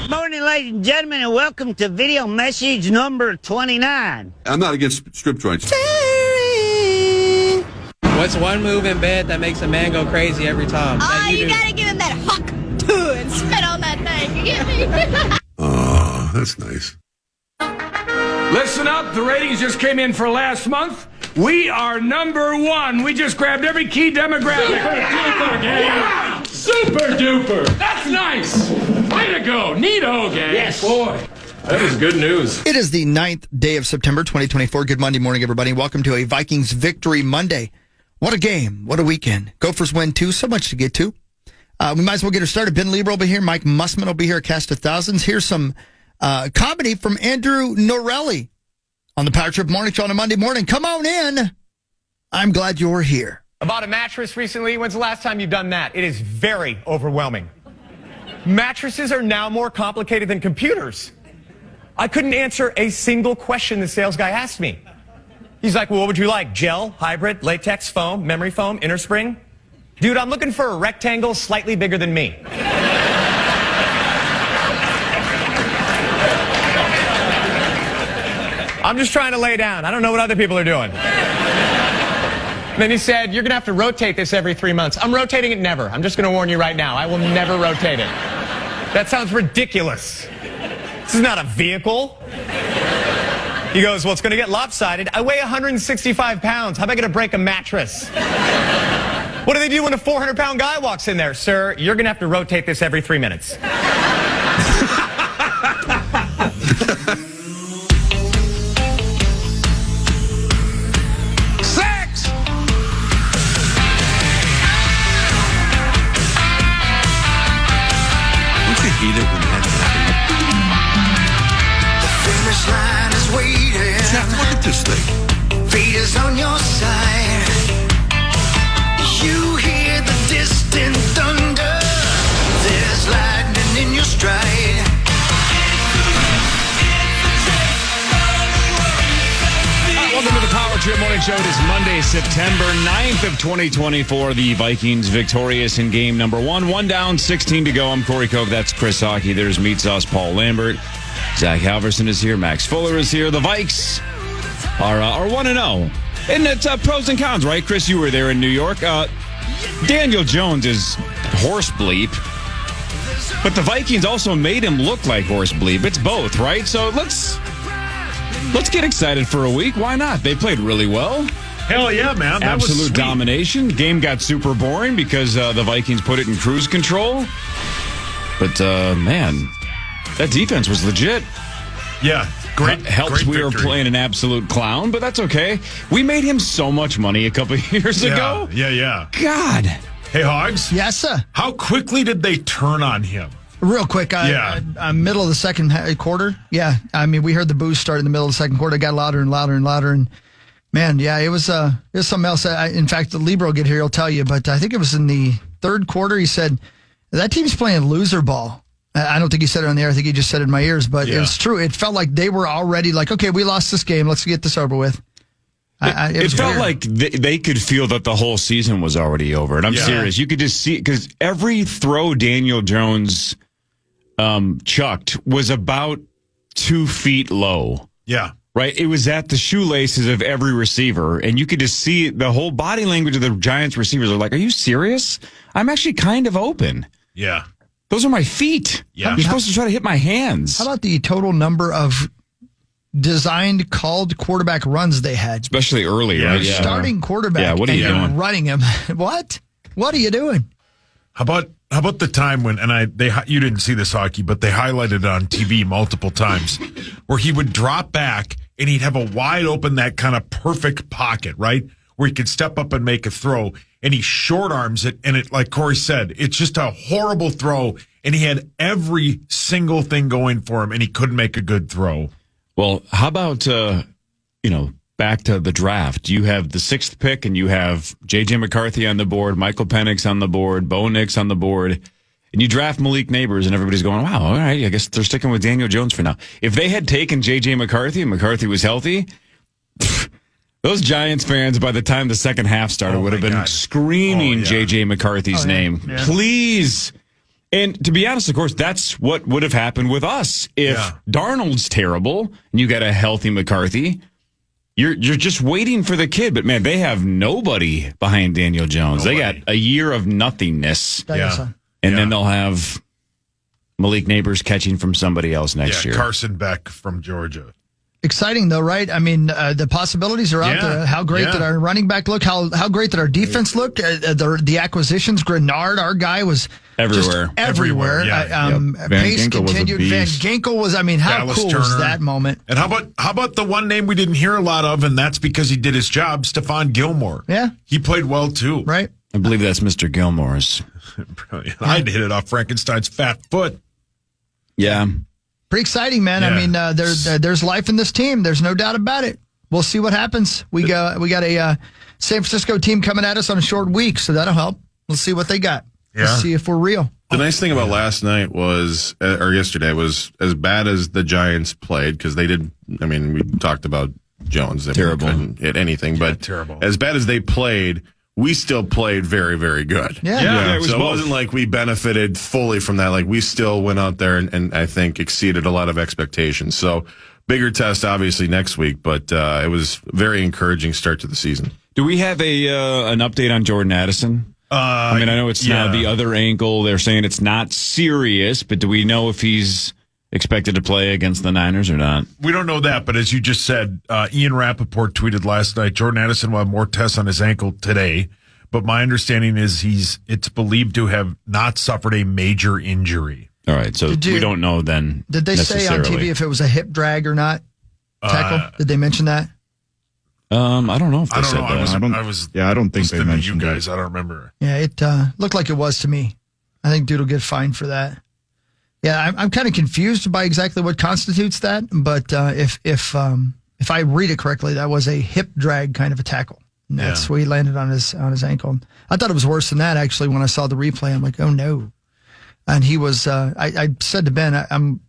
Morning, ladies and gentlemen, and welcome to video message number 29. I'm not against strip joints. What's one move in bed that makes a man go crazy every time? Oh, you gotta give him that huck and spit on that thing. You get me? Oh, that's nice. Listen up, the ratings just came in for last month. We are number one. We just grabbed every key demographic. Super duper. That's nice. Way to go. Neato, gang. Yes. Boy, that is good news. It is the 9th day of September, 2024. Good Monday morning, everybody. Welcome to a Vikings Victory Monday. What a game. What a weekend. Gophers win, too. So much to get to. We might as well get her started. Ben Lieber will be here. Mike Mussman will be here. Cast of Thousands. Here's some comedy from Andrew Norelli on the Power Trip Morning Show on a Monday morning. Come on in. I'm glad you're here. About a mattress recently. When's the last time you've done that? It is very overwhelming. Mattresses are now more complicated than computers. I couldn't answer a single question the sales guy asked me. He's like, well, what would you like? Gel, hybrid, latex, foam, memory foam, inner spring? Dude, I'm looking for a rectangle slightly bigger than me. I'm just trying to lay down. I don't know what other people are doing. Then he said, you're going to have to rotate this every 3 months. I'm rotating it never. I'm just going to warn you right now. I will never rotate it. That sounds ridiculous. This is not a vehicle. He goes, well, it's going to get lopsided. I weigh 165 pounds. How am I going to break a mattress? What do they do when a 400-pound guy walks in there? Sir, you're going to have to rotate this every 3 minutes. Hate it when that happens. The finish line is waiting. Jeff, look at this thing. Fate is on your side. You hear the distant thunder. There's lightning in your stride. Welcome to the Power Trip Morning Show. It is Monday, September 9th of 2024. The Vikings victorious in game number one. One down, 16 to go. I'm Corey Koch. That's Chris Hockey. There's Meat Sauce Paul Lambert. Zach Halverson is here. Max Fuller is here. The Vikes are 1-0. And it's pros and cons, right? Chris, you were there in New York. Daniel Jones is horse bleep. But the Vikings also made him look like horse bleep. It's both, right? So let's get excited for a week. Why not? They played really well. Hell yeah, man. That was Absolute sweet. domination. Game got super boring because the Vikings put it in cruise control. But, man, that defense was legit. Yeah, great. Helps great we were victory. playing an absolute clown, but that's okay. We made him so much money a couple of years ago. Yeah. God. Hey, Hogs. Yes, sir. How quickly did they turn on him? Real quick, middle of the second quarter. Yeah, I mean, we heard the boos start in the middle of the second quarter. It got louder and louder and louder. And, man, yeah, it was something else. In fact, the Libro will get here, he'll tell you. But I think it was in the third quarter, he said, that team's playing loser ball. I don't think he said it on the air. I think he just said it in my ears. But it's true. It felt like they were already like, okay, we lost this game. Let's get this over with. It felt like they could feel that the whole season was already over. And I'm serious. You could just see, because every throw Daniel Jones chucked was about 2 feet low. Yeah. Right? It was at the shoelaces of every receiver, and you could just see the whole body language of the Giants receivers are like, are you serious? I'm actually kind of open. Yeah. Those are my feet. Yeah. You're supposed to try to hit my hands. How about the total number of designed, called quarterback runs they had? Especially early, right? Yeah. Starting quarterback. Yeah, what are you doing? Running him. What? What are you doing? How about the time when, you didn't see this, Hockey, but they highlighted it on TV multiple times, where he would drop back and he'd have a wide open, that kind of perfect pocket, right? Where he could step up and make a throw, and he short arms it, and it, like Corey said, it's just a horrible throw, and he had every single thing going for him, and he couldn't make a good throw. Well, how about, back to the draft? You have the 6th pick, and you have J.J. McCarthy on the board, Michael Penix on the board, Bo Nix on the board, and you draft Malik Neighbors, and everybody's going, wow, all right, I guess they're sticking with Daniel Jones for now. If they had taken J.J. McCarthy and McCarthy was healthy, those Giants fans, by the time the second half started, would have been screaming J.J. McCarthy's name. Yeah. Please And to be honest, of course, that's what would have happened with us. If Darnold's terrible and you got a healthy McCarthy, you're just waiting for the kid. But, man, they have nobody behind Daniel Jones. They got a year of nothingness. Yeah. And then they'll have Malik Neighbors catching from somebody else next year. Carson Beck from Georgia. Exciting, though, right? I mean, the possibilities are out there. How great did our running back look? How great did our defense look? The acquisitions, Grenard, our guy, was everywhere. Everywhere. Pace continued. Van Ginkel was, how Dallas cool Turner. was that moment? And how about the one name we didn't hear a lot of, and that's because he did his job, Stephon Gilmore. Yeah. He played well, too. Right. I believe that's Mr. Gilmore's. Brilliant. I'd hit it off Frankenstein's fat foot. Yeah. Pretty exciting, man. Yeah. There's life in this team. There's no doubt about it. We'll see what happens. We got a San Francisco team coming at us on a short week, so that'll help. We'll see what they got. Yeah. We'll see if we're real. The nice thing about last night was, or yesterday, was as bad as the Giants played, because they did, we talked about Jones. They Terrible. couldn't hit anything, but terrible. As bad as they played, we still played very, very good. Yeah. It was So it both. wasn't like we benefited fully from that. Like, we still went out there and I think exceeded a lot of expectations. So bigger test, obviously, next week, but it was a very encouraging start to the season. Do we have an update on Jordan Addison? I know it's now the other ankle. They're saying it's not serious, but do we know if he's expected to play against the Niners or not? We don't know that, but as you just said, Ian Rappaport tweeted last night, Jordan Addison will have more tests on his ankle today, but my understanding is it's believed to have not suffered a major injury. All right, so we don't know then. Did they say on TV if it was a hip drag or not? Tackle? Did they mention that? I don't know if they said that. I don't think they mentioned you guys. I don't remember. Yeah, it looked like it was to me. I think Dude will get fined for that. Yeah, I'm kind of confused by exactly what constitutes that, but if I read it correctly, that was a hip drag kind of a tackle. And that's where he landed on his ankle. I thought it was worse than that, actually, when I saw the replay. I'm like, oh, no. And he was, I said to Ben,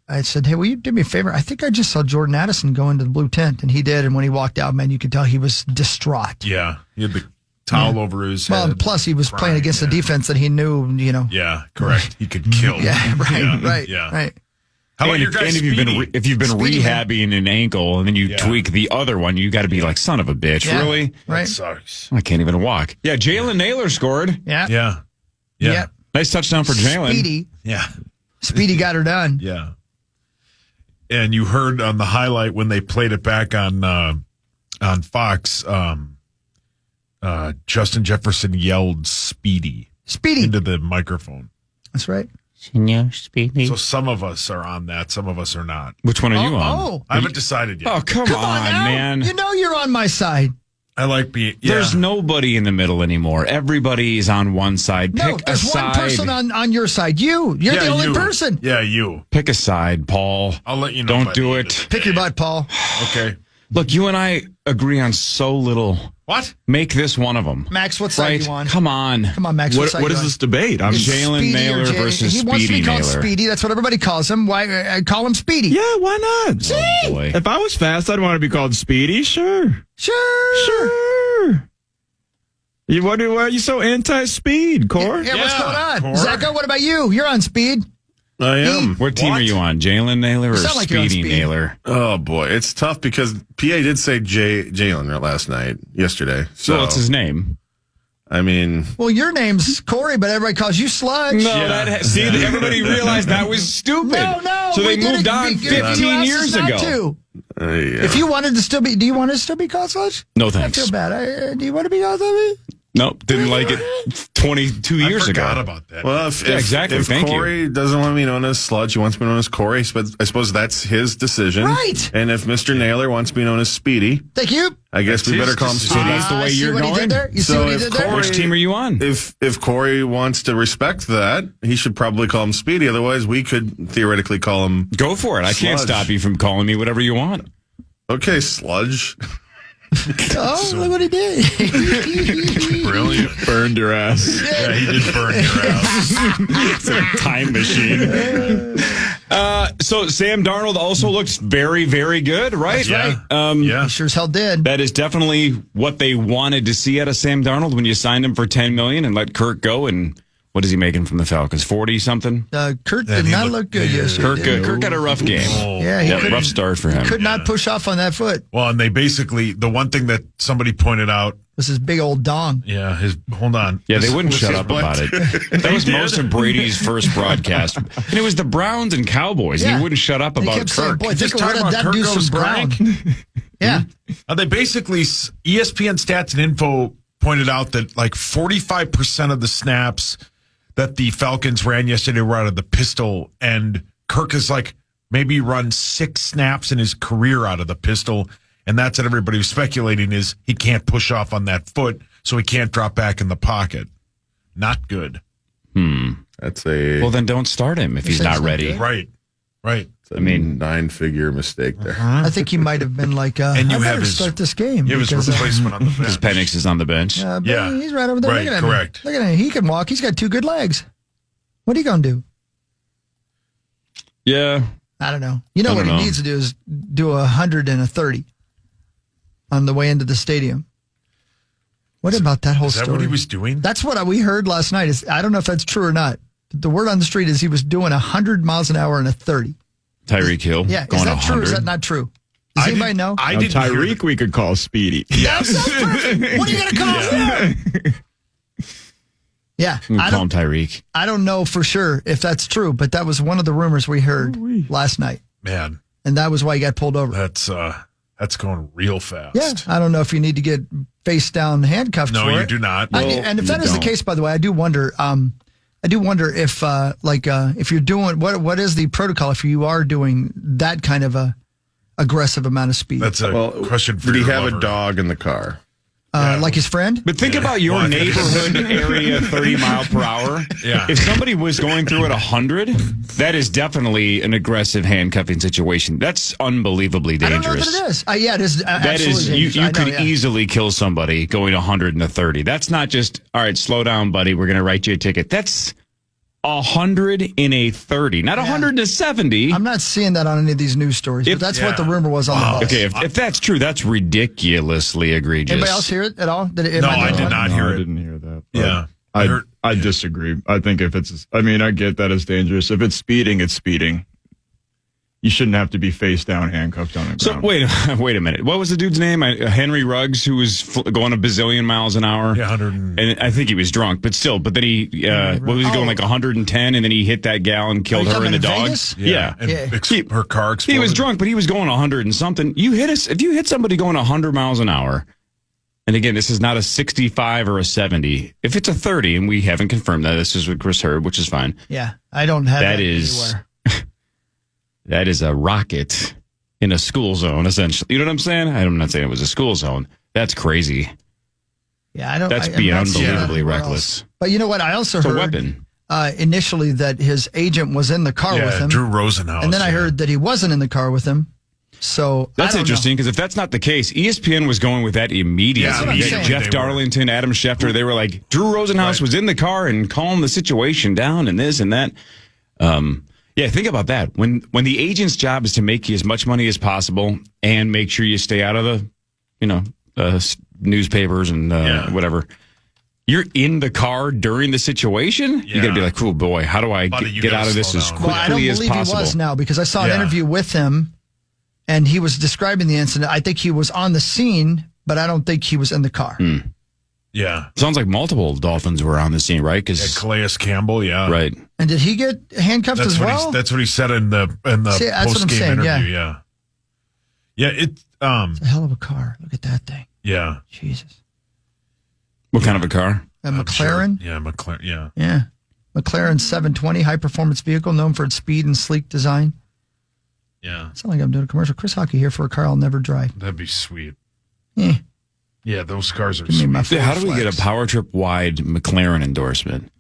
I said, hey, will you do me a favor? I think I just saw Jordan Addison go into the blue tent, and he did. And when he walked out, man, you could tell he was distraught. Yeah, he had the towel over his head. Well, plus he was playing against a defense that he knew, Yeah, correct. He could kill. Yeah, right. How about your guy, if you've been rehabbing an ankle and then you tweak the other one, you got to be like, son of a bitch, really? Right. That sucks. I can't even walk. Yeah, Jalen Naylor scored. Yeah. Nice touchdown for Jalen. Speedy. Yeah. Speedy got her done. Yeah. And you heard on the highlight when they played it back on Fox, Justin Jefferson yelled Speedy into the microphone. That's right. Senor Speedy. So some of us are on that, some of us are not. Which one are you on? Oh, I haven't decided yet. Oh, come on, now. man. You know you're on my side. I like being. There's nobody in the middle anymore. Everybody's on one side. No, Pick a there's one side. person on your side. You're the only person. Yeah, you. Pick a side, Paul. I'll let you know. Don't do it. Pick your butt, Paul. Okay. Look, you and I agree on so little. What? Make this one of them. Max, what side you on? Come on. Come on, Max. What is this debate? I'm Jalen Speedy Naylor or versus He wants to Speedy be called Naylor. Speedy. That's what everybody calls him. Why I call him Speedy? Yeah, why not? Oh, boy. If I was fast, I'd want to be called Speedy. Sure. Why are you so anti-speed, Cor? Yeah, what's going on? Cor. Zacho, what about you? You're on speed. I am. What team are you on? Jalen Naylor or sound like you're on Speedy Speed. Naylor? Oh, boy. It's tough because PA did say Jalen yesterday. So, Well, it's his name. I mean, Well, your name's Corey, but everybody calls you Sludge. Everybody realized that was stupid. No. So they we did moved it. on You 15 asked years us not ago. to. yeah. If you wanted to still be, do you want to still be called Sludge? No I thanks. feel bad. Do you want to be called Sludge? Nope, didn't like it 22 years I ago. forgot about that. Well, exactly. If Thank Corey doesn't want to be known as Sludge, he wants to be known as Corey. But I suppose that's his decision. Right. And if Mr. Naylor wants to be known as Speedy, Thank you. I guess That's we his better call him decision. Speedy. that's the way see you're what he going? did there? You see So what he if did there? Corey- Which team are you on? If Corey wants to respect that, he should probably call him Speedy. Otherwise, we could theoretically call him. Go for it. I can't Sludge. stop you from calling me whatever you want. Okay, Sludge. Oh, look what he did. Brilliant. Burned your ass. Yeah, he did burn your ass. It's a time machine. So Sam Darnold also looks very, very good, right? Yeah. He sure as hell did. That is definitely what they wanted to see out of Sam Darnold when you signed him for $10 million and let Kirk go and What is he making from the Falcons? 40 something? Kurt did not look good yesterday. Kirk had a rough game. Yeah, rough start for him. Could not push off on that foot. Well, and they basically, the one thing that somebody pointed out was his big old dong. Yeah, hold on. Yeah, they wouldn't shut up about it. That was most of Brady's first broadcast. And it was the Browns and Cowboys. And he wouldn't shut up about Kirk. Saying, boy, just talking about Kirk goes Brown. Yeah. They basically, ESPN Stats and Info pointed out that like 45% of the snaps that the Falcons ran yesterday were out of the pistol, and Kirk has like maybe run 6 snaps in his career out of the pistol, and that's what everybody was speculating is he can't push off on that foot, so he can't drop back in the pocket. Not good. That's a well. Then don't start him if he's not ready. Right. I mean, 9-figure mistake there. I think he might have been like, and you I have better start this game. You have his replacement on the bench. Because Penix is on the bench. Yeah, he's right over there. Right, Look at correct. him. Look at him. He can walk. He's got 2 good legs. What are you going to do? Yeah. I don't know. You know what he needs to do is do 100 and a 30 on the way into the stadium. What about that whole story? Is that what he was doing? That's what we heard last night. I don't know if that's true or not. The word on the street is he was doing 100 miles an hour and a 30. Tyreek Hill. Yeah, going is that 100. true or is that not true? Does anybody know? Tyreek we could call Speedy. Yes. That's perfect. What are you going to call him? Yeah. I call him Tyreek. I don't know for sure if that's true, but that was one of the rumors we heard last night. Man. And that was why he got pulled over. That's going real fast. Yeah. I don't know if you need to get face down handcuffed for it. No, you do not. And if that is the case, by the way, I do wonder if you're doing what is the protocol if you are doing that kind of a aggressive amount of speed. That's a question for Did he your have lover. a dog in the car? Like his friend? But think about your neighborhood area 30 mile per hour. Yeah. If somebody was going through at 100, that is definitely an aggressive handcuffing situation. That's unbelievably dangerous. I don't know that it is. Yeah, it is. That is, you could easily kill somebody going 100 and a 30. That's not just, all right, slow down, buddy. We're going to write you a ticket. That's 100 in a 30, not 100 and a 70. I'm not seeing that on any of these news stories, but that's what the rumor was on the bus. Okay, if that's true, that's ridiculously egregious. Anybody else hear it at all? I did not hear it. I didn't hear that. Yeah. I disagree. I think I get that it's dangerous. If it's speeding, it's speeding. You shouldn't have to be face down, handcuffed on the ground. So wait a minute. What was the dude's name? Henry Ruggs, who was going a bazillion miles an hour. Yeah, 100. And I think he was drunk, but still. But then he was he going like 110, and then he hit that gal and killed her and the dog. Yeah. And her car exploded. He was drunk, but he was going 100 and something. If you hit somebody going 100 miles an hour, and again, this is not a 65 or a 70. If it's a 30, and we haven't confirmed that, this is what Chris heard, which is fine. Yeah, I don't have that anywhere. That is a rocket in a school zone, essentially. You know what I'm saying? I'm not saying it was a school zone. That's crazy. Yeah, I don't. That's being unbelievably reckless. But you know what? I also heard a weapon. Initially that his agent was in the car with him. Drew Rosenhaus. And then I heard that he wasn't in the car with him. So that's interesting because if that's not the case, ESPN was going with that immediately. Yeah, Jeff Darlington, Adam Schefter, they were like, Drew Rosenhaus was in the car and calmed the situation down and this and that. Yeah, think about that. When the agent's job is to make you as much money as possible and make sure you stay out of the, newspapers and whatever. You're in the car during the situation. You got to be like, "Oh boy, how do I get out of this as quickly as possible?" I don't believe he was now because I saw an interview with him, and he was describing the incident. I think he was on the scene, but I don't think he was in the car. Yeah. Sounds like multiple Dolphins were on the scene, right? Because Calais Campbell, right. And did he get handcuffed as well? That's what he said in the post-game interview. Yeah. It's a hell of a car. Look at that thing. Yeah. Jesus. What kind of a car? A McLaren. Sure. Yeah, McLaren. Yeah. Yeah. McLaren 720 high-performance vehicle known for its speed and sleek design. Yeah. Sound like I'm doing a commercial. Chris Hockey here for a car I'll never drive. That'd be sweet. Yeah. Yeah, those cars are sweet. How do we get a Power Trip wide McLaren endorsement?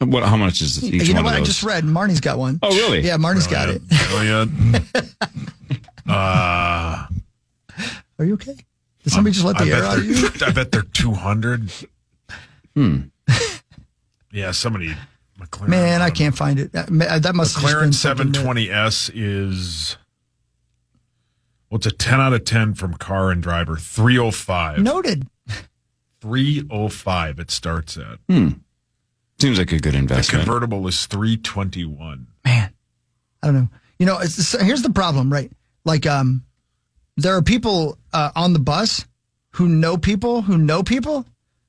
How much is each one of those? You know what? I just read. Marnie's got one. Oh, really? Yeah, Marnie's got it. Are you okay? Did somebody just let the air out of you? I bet they're 200. Yeah, somebody. McLaren. Man, I can't find it. That must McLaren 720S is. Well, it's a 10 out of 10 from car and driver. 305. Noted. 305 it starts at. Seems like a good The investment. convertible is $321. Man, I don't know. You know, here's the problem, right? Like, there are people on the bus who know people who know people.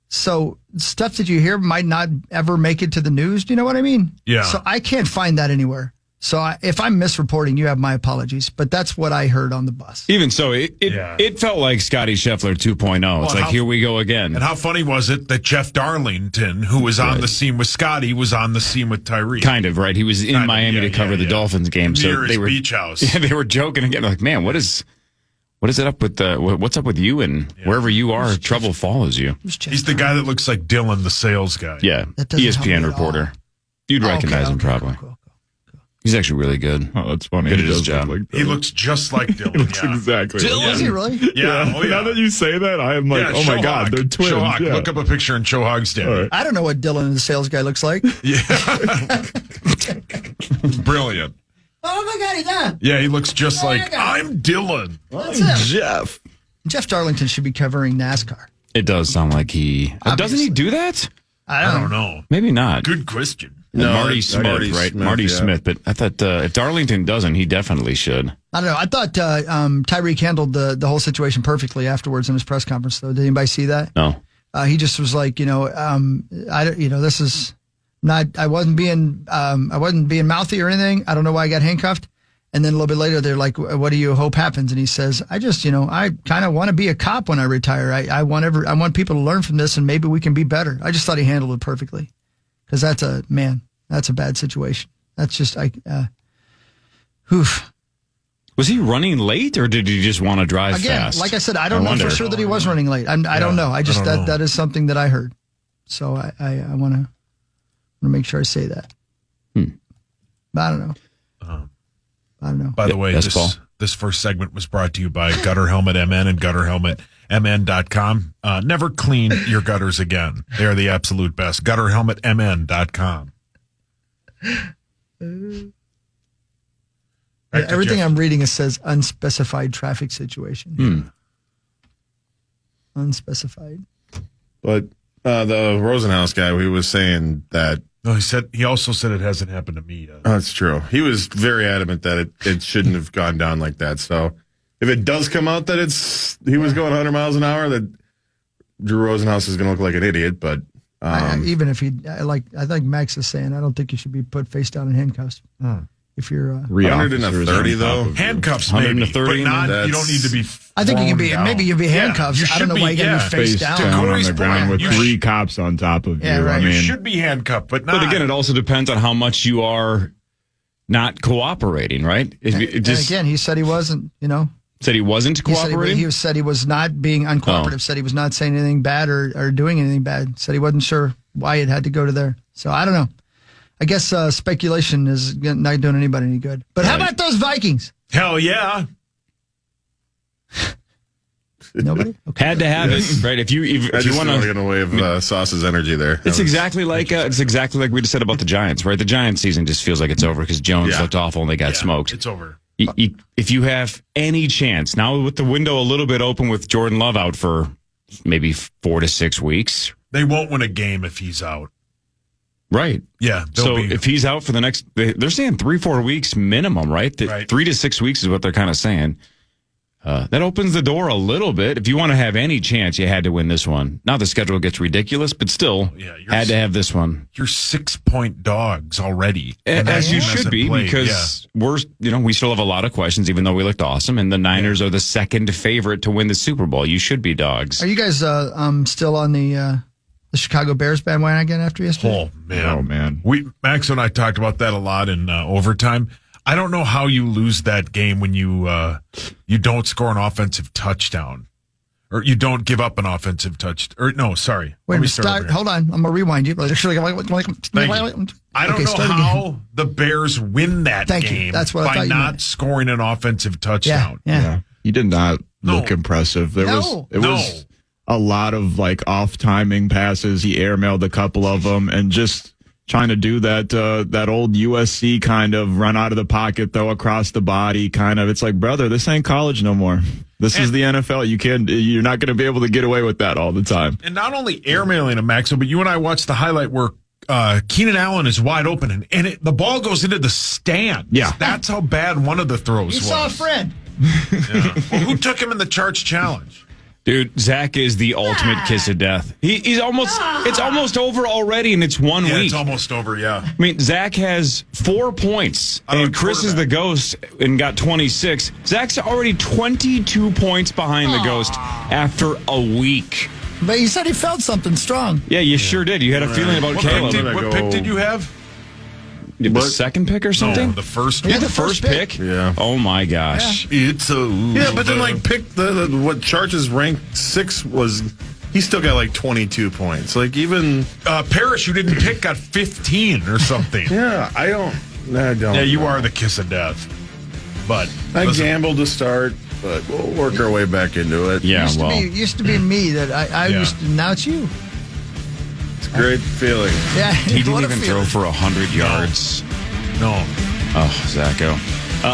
So stuff that you hear might not ever make it to the news. Do you know what I mean? Yeah. So I can't find that anywhere. So if I'm misreporting, you have my apologies. But that's what I heard on the bus. Even so, it felt like Scotty Scheffler 2.0. It's like, here we go again. And how funny was it that Jeff Darlington, who was on the scene with Scotty, was on the scene with Tyreek? Kind of, right? He was in Miami to cover the Dolphins game. Near his beach house. Yeah, they were joking again. Like, man, what is it up with what's up with you? And wherever you are, trouble follows you. He's the guy that looks like Dylan, the sales guy. Yeah, ESPN reporter. You'd recognize him probably. Cool. He's actually really good. Oh, that's funny. Good at his job. He looks just like Dylan. He looks exactly. Is he really? Yeah. Oh, yeah. Now that you say that, I am like, oh my God, they're twins. Shohag. Yeah. Look up a picture in Shohag's day. Right. I don't know what Dylan, the sales guy, looks like. Brilliant. Oh my God, he's on. Yeah, he looks just like, I'm Dylan. That's him. Jeff. Jeff Darlington should be covering NASCAR. It does sound like he doesn't he do that? I don't know. Maybe not. Good question. No, Marty it's Smith, Marty right? Smith, Marty yeah. Smith. But I thought if Darlington doesn't, he definitely should. I don't know. I thought Tyreek handled the whole situation perfectly afterwards in his press conference, though. Did anybody see that? No. He just was like, this is not. I wasn't being mouthy or anything. I don't know why I got handcuffed. And then a little bit later, they're like, "What do you hope happens?" And he says, "I just, I kind of want to be a cop when I retire. I want people to learn from this, and maybe we can be better." I just thought he handled it perfectly, because that's a bad situation. That's just oof. Was he running late, or did he just want to drive fast? Like I said, I don't know for sure that he was running late. I don't know. I just that is something that I heard. So I want to make sure I say that. But I don't know. I don't know. By the way, this first segment was brought to you by Gutter Helmet MN and GutterHelmetMN.com. Never clean your gutters again. They are the absolute best. GutterHelmetMN.com. Everything I'm reading says unspecified traffic situation. Unspecified. But the Rosenhaus guy, he was saying that. No, he also said it hasn't happened to me yet. Oh, that's true. He was very adamant that it shouldn't have gone down like that. So if it does come out that he was going 100 miles an hour, that Drew Rosenhaus is going to look like an idiot. But even if I think Max is saying, I don't think you should be put face down in handcuffs. If you're 130 though, handcuffs maybe, but not. You don't need to be. I think you can be down. maybe you'd be handcuffs. I don't know why you got to be face down on the ground with three cops on top of you. Yeah, right. I mean, You should be handcuffed, but not. But again, it also depends on how much you are not cooperating, right? And again, he said he wasn't. Said he wasn't cooperating. He said he was not being uncooperative. Said he was not saying anything bad or doing anything bad. Said he wasn't sure why it had to go to there. So I don't know. I guess speculation is not doing anybody any good. But how about those Vikings? Hell yeah. Nobody? Okay. Had to have it, right? If you want to get away with Sauce's energy there. It's exactly like we just said about the Giants, right? The Giants season just feels like it's over because Jones looked awful and they got smoked. It's over. If you have any chance now, with the window a little bit open with Jordan Love out for maybe 4 to 6 weeks, they won't win a game if he's out. Right. Yeah. So if he's out for the next, they're saying 3-4 weeks minimum, right? 3 to 6 weeks is what they're kind of saying. That opens the door a little bit. If you want to have any chance, you had to win this one. Now the schedule gets ridiculous, but still had to have this one. You're 6-point dogs already. As you should be, because we still have a lot of questions, even though we looked awesome. And the Niners are the second favorite to win the Super Bowl. You should be dogs. Are you guys still on the Chicago Bears bandwagon after yesterday? Oh man. Max and I talked about that a lot in overtime. I don't know how you lose that game when you don't score an offensive touchdown, or you don't give up an offensive touchdown. Or no, sorry. Wait a minute. Hold on. I'm gonna rewind you. I don't know how the Bears win that game That's what I by thought you not meant. scoring an offensive touchdown. Yeah. He did not look impressive. It was a lot of off timing passes. He airmailed a couple of them and just trying to do that old USC kind of run out of the pocket, throw across the body kind of. It's like, brother, this ain't college no more. This is the NFL. You're not going to be able to get away with that all the time. And not only airmailing him, Maxo, but you and I watched the highlight where Keenan Allen is wide open, and the ball goes into the stand. Yeah. That's how bad one of the throws was. You saw a friend. Yeah. Well, who took him in the Charts Challenge? Dude, Zach is the ultimate kiss of death. He's almost, it's almost over already, and it's 1 week. It's almost over, yeah. I mean, Zach has 4 points, and Chris is the ghost and got 26. Zach's already 22 points behind the ghost after a week. But he said he felt something strong. Yeah, you sure did. You had a feeling about Caleb. What pick did you have? The second pick or something? No, the first Yeah, the first pick? Yeah. Oh, my gosh. It's a... Yeah, but then, like, pick what Charges ranked 6 was... He still got, like, 22 points. Like, even... Parrish, you didn't pick, got 15 or something. Yeah, I don't... Yeah, you are the kiss of death. But... I gambled to start, but we'll work our way back into it. Yeah, Used to be me that I used to... Now it's you. Great feeling. Yeah, He didn't even throw for 100 yards. No. Oh, Zacho.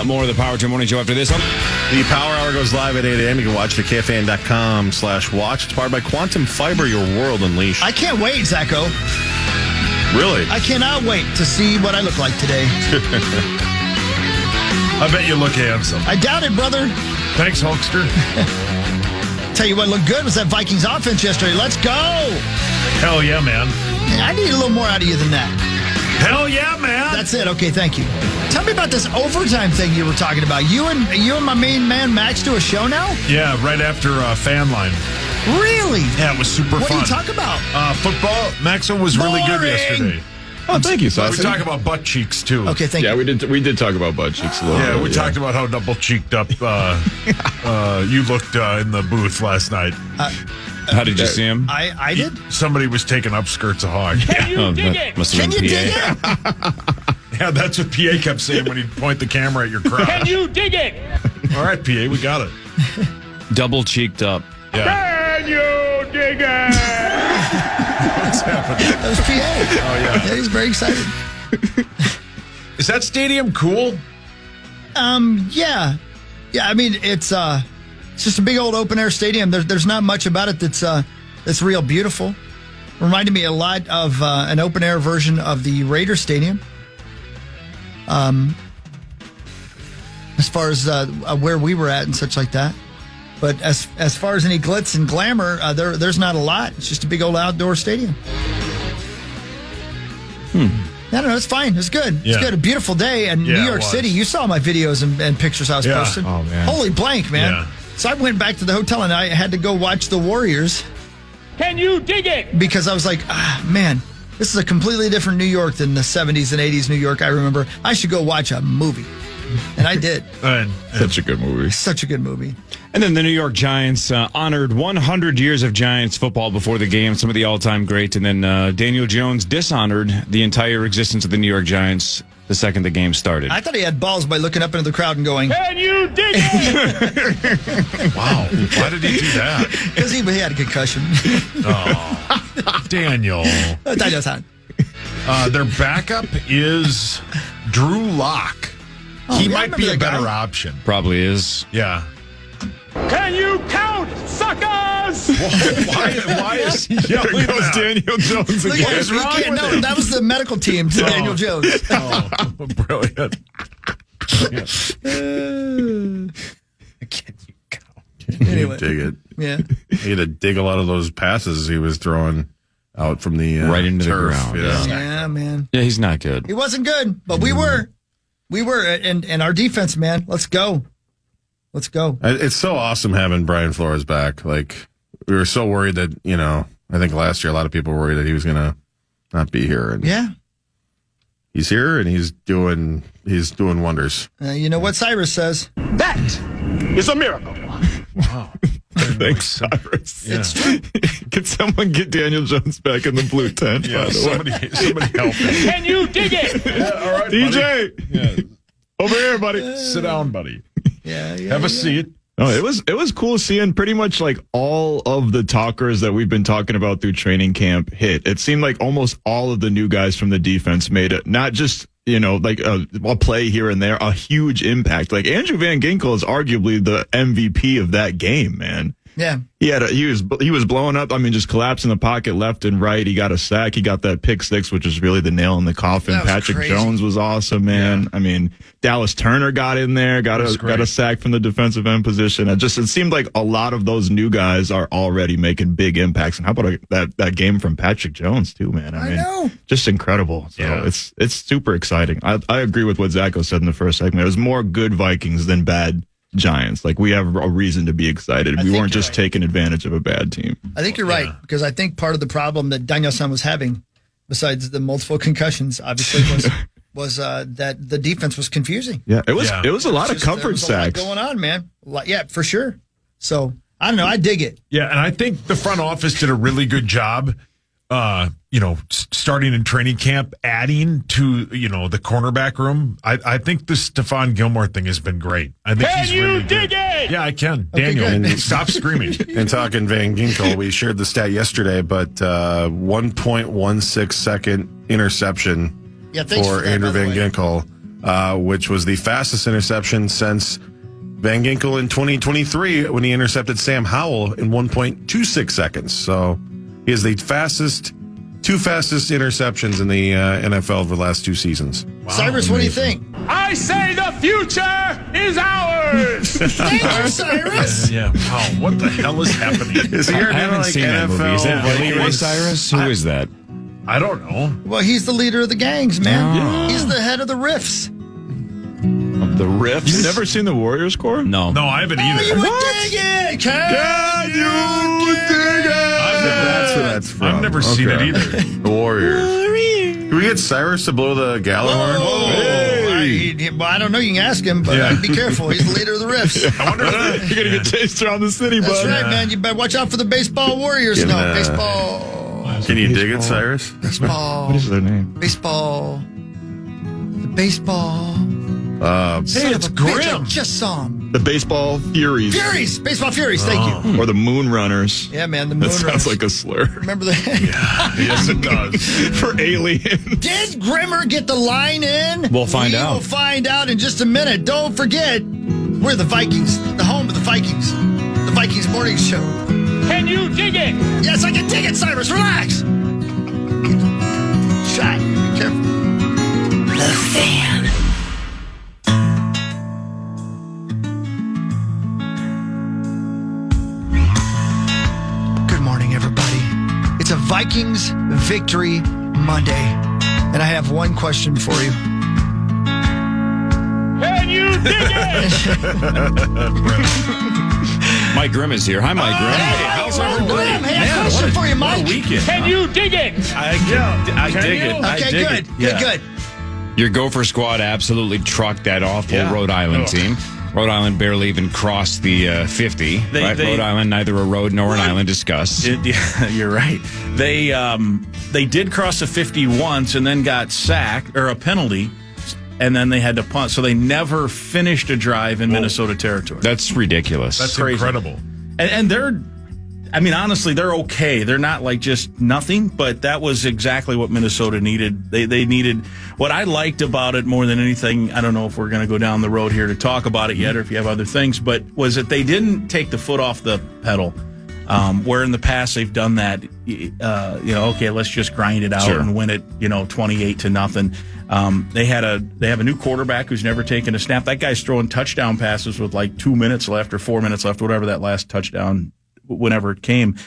More of the Power Trip Morning Show after this. The Power Hour goes live at 8 a.m. You can watch it at KFAN.com/watch. It's powered by Quantum Fiber, your world unleashed. I can't wait, Zacho. Really? I cannot wait to see what I look like today. I bet you look handsome. I doubt it, brother. Thanks, Hulkster. Tell you what looked good was that Vikings offense yesterday. Let's go. Hell yeah, man. I need a little more out of you than that. Hell yeah, man. That's it. Okay, thank you. Tell me about this overtime thing you were talking about. You and my main man Max do a show now? Yeah, right after Fan Line. Really? Yeah, it was super What fun. do you talk about? Football. Maxo was really good Boring. yesterday. Oh, thank you, Saucy. We talk about butt cheeks too. Okay, thank you. Yeah, we did talk about butt cheeks a little bit. Yeah, we talked about how double cheeked up you looked in the booth last night. How did you see him? I did? Somebody was taking upskirts of hog. Can you dig it? Must have Can been you PA. dig it? Yeah, that's what PA kept saying when he'd point the camera at your crotch. Can you dig it? All right, PA, we got it. Double cheeked up. Yeah. Can you dig it? What's happening? That was PA. Oh, yeah. Yeah, he's very excited. Is that stadium cool? Yeah. Yeah, I mean, it's just a big old open air stadium. There's not much about it that's real beautiful. Reminded me a lot of an open air version of the Raider Stadium. As far as where we were at and such like that. But as far as any glitz and glamour, there's not a lot. It's just a big old outdoor stadium. I don't know. It's fine. It's good. It's good. A beautiful day in New York City. You saw my videos and pictures I was posting. Oh, man. Holy blank, man. Yeah. So I went back to the hotel and I had to go watch the Warriors Can you dig it? because I was like, man, this is a completely different New York than the 70s and 80s New York I remember. I should go watch a movie. And I did. Such a good movie. Such a good movie. And then the New York Giants honored 100 years of Giants football before the game, some of the all-time greats. And then Daniel Jones dishonored the entire existence of the New York Giants the second the game started. I thought he had balls by looking up into the crowd and going, Can you dig it? Wow. Why did he do that? because he had a concussion. Oh, Daniel. Their backup is Drew Lock. Oh, He yeah, I might remember be a that better guy. option. Probably is. Yeah. Can you count, suckers? Why is he yelling There goes that? Daniel Jones Look again. at his weekend. No, that was the medical team to Daniel Jones. Oh, brilliant. Anyway. Dig it. Yeah. He had to dig a lot of those passes he was throwing out from the Right into the turf. ground, Yeah. Yeah, man. Yeah, he's not good. He wasn't good, but we were. We were. And our defense, man, let's go. Let's go. It's so awesome having Brian Flores back. Like, we were so worried that, I think last year a lot of people were worried that he was going to not be here. And Yeah. he's here and he's doing wonders. You know what Cyrus says? That is a miracle. Wow. Thanks, Cyrus. Yeah. It's true. Can someone get Daniel Jones back in the blue tent? Yeah, by the way? somebody help him. Can you dig it? Yeah, all right, DJ, buddy. Yeah. over here, buddy. Sit down, buddy. Yeah. Have a seat. Oh, it was cool seeing pretty much like all of the talkers that we've been talking about through training camp hit. It seemed like almost all of the new guys from the defense made it, not just, like a play here and there, a huge impact. Like Andrew Van Ginkel is arguably the MVP of that game, man. Yeah. He was blowing up. I mean, just collapsing the pocket left and right. He got a sack. He got that pick six, which was really the nail in the coffin. Patrick crazy. Jones was awesome, man. Yeah. I mean, Dallas Turner got in there, got a sack from the defensive end position. It seemed like a lot of those new guys are already making big impacts. And how about that game from Patrick Jones too, man? I mean, know. Just incredible. So it's super exciting. I agree with what Zacho said in the first segment. There's more good Vikings than bad Giants. Like, we have a reason to be excited. We weren't just taking advantage of a bad team. I think you're right, because I think part of the problem that Danielson was having, besides the multiple concussions, obviously, was that the defense was confusing. Yeah, it was a lot of comfort sacks going on, man. Yeah, for sure. So I don't know. I dig it. Yeah, and I think the front office did a really good job. Starting in training camp, adding to, the cornerback room. I think the Stephon Gilmore thing has been great. I think he's really dig it? Yeah, I can. Okay, Daniel, stop screaming. And talking Van Ginkel, we shared the stat yesterday, but 1.16 second interception for Andrew Van Ginkel, which was the fastest interception since Van Ginkel in 2023 when he intercepted Sam Howell in 1.26 seconds. So he is the two fastest interceptions in the NFL over the last 2 seasons. Wow, Cyrus, what do you think? I say the future is ours. Thank you, Cyrus. Yeah. Wow. What the hell is happening? Is he I haven't seen that movie. Is that Billy Cyrus? Who is that? I don't know. Well, he's the leader of the gangs, man. He's the head of the Riffs. The Riffs? You've never seen the Warriors Corps? No, I haven't either. You would dig it. Can you dig it? That's where that's from. I've never seen it either. The Warriors. Can we get Cyrus to blow the gala horn? I don't know. You can ask him, but be careful. He's the leader of the Riffs. I wonder if you're going to get chased around the city, bud. That's right, man. You better watch out for the baseball Warriors. Baseball. Can you dig it, Cyrus? Baseball. What is their name? Baseball. The baseball. hey, it's Grim. I just saw him. The Baseball Furies. Baseball Furies. Thank you. Or the Moon Runners. Yeah, man. The Moon Runners. That sounds like a slur. Remember that? Yeah, yes, it does. For aliens. Did Grimmer get the line in? We'll find out. We'll find out in just a minute. Don't forget, we're the Vikings, the home of the Vikings. The Vikings Morning Show. Can you dig it? Yes, I can dig it, Cyrus. Relax. Shy. Be careful. The Fan. Good morning, everybody. It's a Vikings Victory Monday, and I have one question for you. Can you dig it? Mike Grimm is here. Hi, Mike Grimm. How's everyone? Hey, I have a question for you, Mike. Can you dig it? I dig it. Okay, good. Your Gopher squad absolutely trucked that awful Rhode Island team. Rhode Island barely even crossed the 50. Rhode Island, neither a road nor an island discussed. You're right. They did cross the 50 once and then got sacked, or a penalty, and then they had to punt. So they never finished a drive in Minnesota territory. That's ridiculous. That's crazy. incredible. And they're, I mean, honestly, they're okay. They're not like just nothing, but that was exactly what Minnesota needed. They needed, what I liked about it more than anything, I don't know if we're going to go down the road here to talk about it yet or if you have other things, but was that they didn't take the foot off the pedal. Where in the past they've done that, okay, let's just grind it out and win it, 28-0. They have a new quarterback who's never taken a snap. That guy's throwing touchdown passes with like 2 minutes left or 4 minutes left, whatever that last touchdown, whenever it came,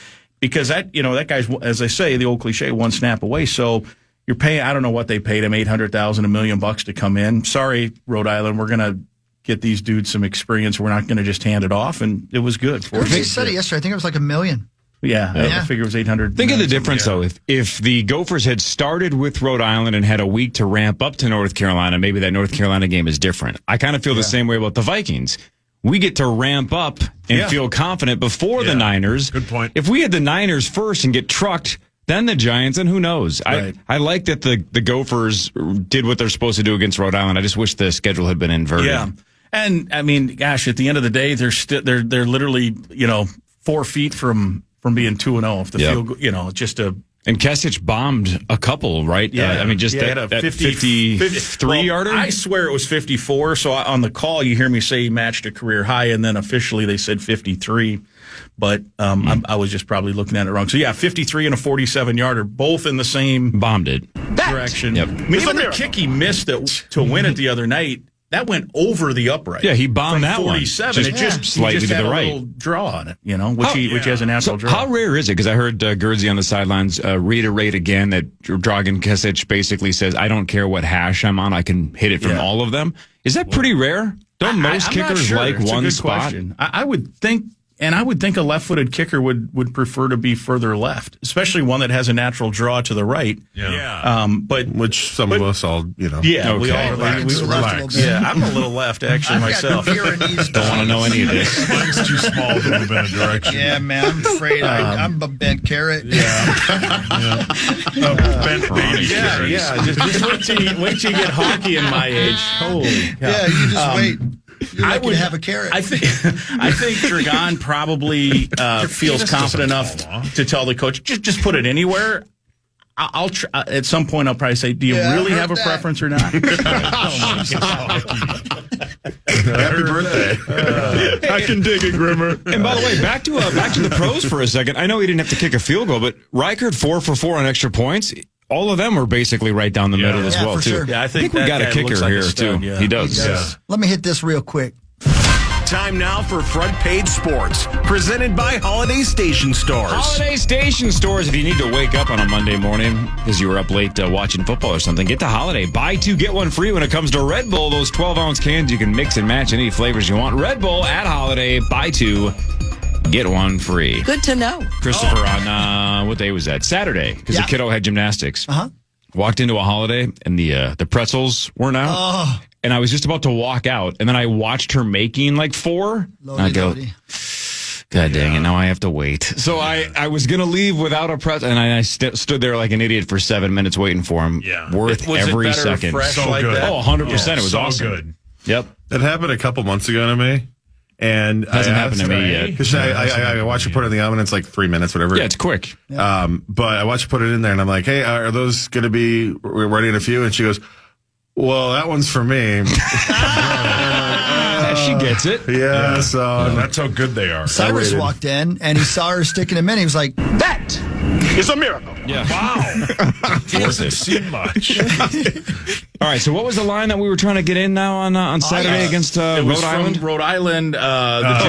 because that guy's, as I say, the old cliche, one snap away. So you're paying, I don't know what they paid him, $800,000, $1 million to come in. Sorry, Rhode Island, we're going to get these dudes some experience. We're not going to just hand it off, and it was good. They said it yesterday. I think it was like $1 million. Yeah. I figure it was 800. Think of the difference, though. If the Gophers had started with Rhode Island and had a week to ramp up to North Carolina, maybe that North Carolina game is different. I kind of feel the same way about the Vikings. We get to ramp up and feel confident before the Niners. Good point. If we had the Niners first and get trucked, then the Giants, and who knows? Right. I like that the Gophers did what they're supposed to do against Rhode Island. I just wish the schedule had been inverted. Yeah. And I mean, gosh, at the end of the day, they're literally 4 feet from being 2-0 if the field, just a And Kesich bombed a couple, right? Yeah. I mean, just had that a 53-yarder? I swear it was 54. So on the call, you hear me say he matched a career high, and then officially they said 53. But I was just probably looking at it wrong. So, yeah, 53 and a 47-yarder, both in the same bombed it direction. Yep. I mean, even the kick he missed to win it the other night, that went over the upright. Yeah, he bombed from that 47. one. It just slightly to had the a right. little draw on it, which has a natural draw. How rare is it? Because I heard Guernsey on the sidelines reiterate again that Dragan Kesich basically says, I don't care what hash I'm on, I can hit it from all of them. Is that pretty rare? Don't most I'm kickers sure. like it's one a good spot? Question. I would think. And I would think a left-footed kicker would prefer to be further left, especially one that has a natural draw to the right. Yeah. Which some of us all, Yeah, Okay. we all Relax. Yeah, I'm a little left actually myself. Don't want to know any of this. Mine's too small to move in a direction. Yeah, man, I'm afraid I'm a bent carrot. Bent baby. Yeah. Just wait till you get hockey in my age. Holy cow. Yeah, you just wait. You're lucky to have a carrot. I think Dragan probably feels confident enough to tell the coach, just put it anywhere. I'll try, at some point I'll probably say, do you really have a preference or not? Happy birthday. I can dig it, Grimmer. And by the way, back to the pros for a second. I know he didn't have to kick a field goal, but Reichert 4 for 4 on extra points. All of them were basically right down the middle as well, for too. sure. Yeah, I think we got a kicker like here, stud, too. yeah. He does. Yeah. Let me hit this real quick. Time now for Front Page Sports, presented by Holiday Station Stores. Holiday Station Stores. If you need to wake up on a Monday morning because you were up late watching football or something, get to Holiday. Buy 2, get 1 free when it comes to Red Bull. Those 12-ounce cans, you can mix and match any flavors you want. Red Bull at Holiday. Buy 2, get 1 free. Good to know. Christopher, on what day was that? Saturday, because the kiddo had gymnastics. Walked into a Holiday, and the pretzels weren't out. And I was just about to walk out, and then I watched her making like 4. I go, God dang it, now I have to wait. So I was going to leave without a pretzel, and I stood there like an idiot for 7 minutes waiting for him. Yeah. Worth Was every it better second. fresh So like good. that? Oh, 100%. It was so awesome. good. Yep. That happened a couple months ago to me. And Hasn't happened to me yet. Because I watched her put it in the oven. It's like 3 minutes, whatever. Yeah, it's quick. But I watched her put it in there, and I'm like, hey, are those going to be ready in a few? And she goes, well, that one's for me. She gets it. Yeah, so That's how good they are. Cyrus walked in, and he saw her sticking him in. He was like, that is a miracle. Yeah. Wow. He hasn't seen much. All right, so what was the line that we were trying to get in now on Saturday against It was Rhode Island? from Rhode Island.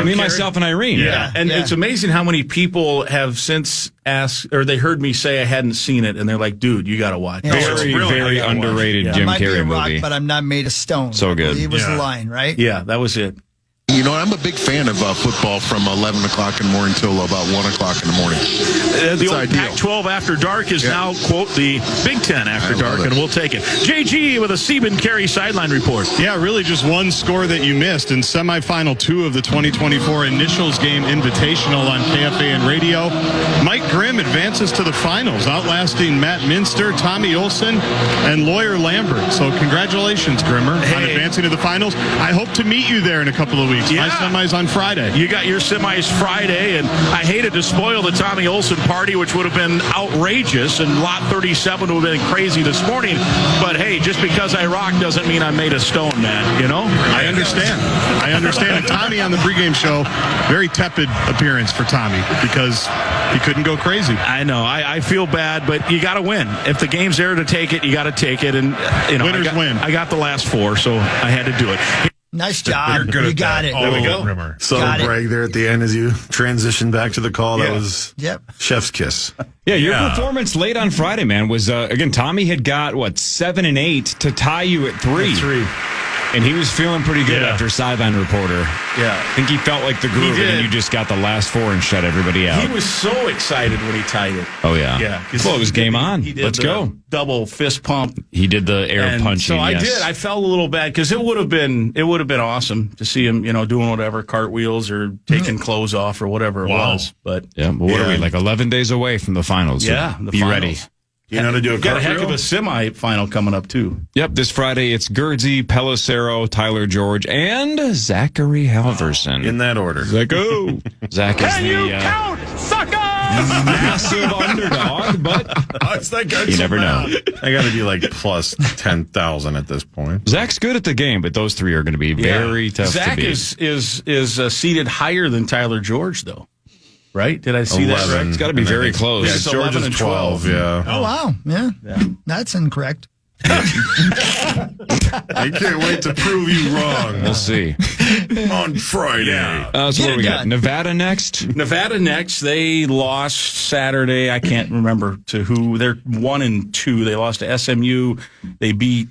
Me, myself, and Irene. Yeah, and it's amazing how many people have since asked, or they heard me say I hadn't seen it, and they're like, "Dude, you got to watch." Yeah. Very, very underrated Jim I might be Carrey a rock, movie. but I'm not made of stone. So good. It was Yeah. the line, right? Yeah, that was it. You know, I'm a big fan of football from 11 o'clock in the morning till about 1 o'clock in the morning. The old ideal. Pac-12 After Dark is now, quote, the Big Ten After Dark, and we'll take it. JG with a Stephen Carey sideline report. Yeah, really just one score that you missed in semifinal 2 of the 2024 Initials Game Invitational on KFAN Radio. Mike Grimm advances to the finals, outlasting Matt Minster, Tommy Olson, and Lawyer Lambert. So congratulations, Grimmer, on advancing to the finals. I hope to meet you there in a couple of weeks. Yeah. My semi's on Friday. You got your semis Friday, and I hated to spoil the Tommy Olson party, which would have been outrageous, and Lot 37 would have been crazy this morning. But hey, just because I rock doesn't mean I'm made of stone, man, you know? I understand. And Tommy on the pregame show, very tepid appearance for Tommy because he couldn't go crazy. I know. I feel bad, but you got to win. If the game's there to take it, you got to take it. And Winners win. I got the last 4, so I had to do it. Nice job. You're good You at got that. it. There we go. So brag there at the end as you transition back to the call. That was chef's kiss. Yeah, your performance late on Friday, man, was, again, Tommy had got, 7 and 8 to tie you at 3. And he was feeling pretty good after sideline reporter. Yeah. I think he felt like the groove, and then you just got the last 4 and shut everybody out. He was so excited when he tied it. Oh, yeah. Yeah. Well, it was game on. He did Let's the go. Double fist pump. He did the air punching. So I yes. did. I felt a little bad because it would have been awesome to see him, doing whatever, cartwheels or taking clothes off or whatever it was. But yeah, but what are we, like 11 days away from the finals? So yeah, the be finals. ready. You know how to do a got a cartwheel? heck of a semi-final coming up, too. Yep, this Friday it's Guernsey, Pellicero, Tyler George, and Zachary Halverson. In that order. Zacko. Zach is Can you count, sucker? massive underdog, but you never know. I got to be like plus 10,000 at this point. Zach's good at the game, but those three are going to be very tough Zach to beat. is seated higher than Tyler George, though. Right? Did I see 11, that right? It's got to be very close. Yeah, George is 12, yeah. Oh, wow. Yeah. That's incorrect. I can't wait to prove you wrong. We'll see. On Friday. So what do we got? Nevada next? Nevada next. They lost Saturday. I can't remember to who. They're 1-2. They lost to SMU. They beat,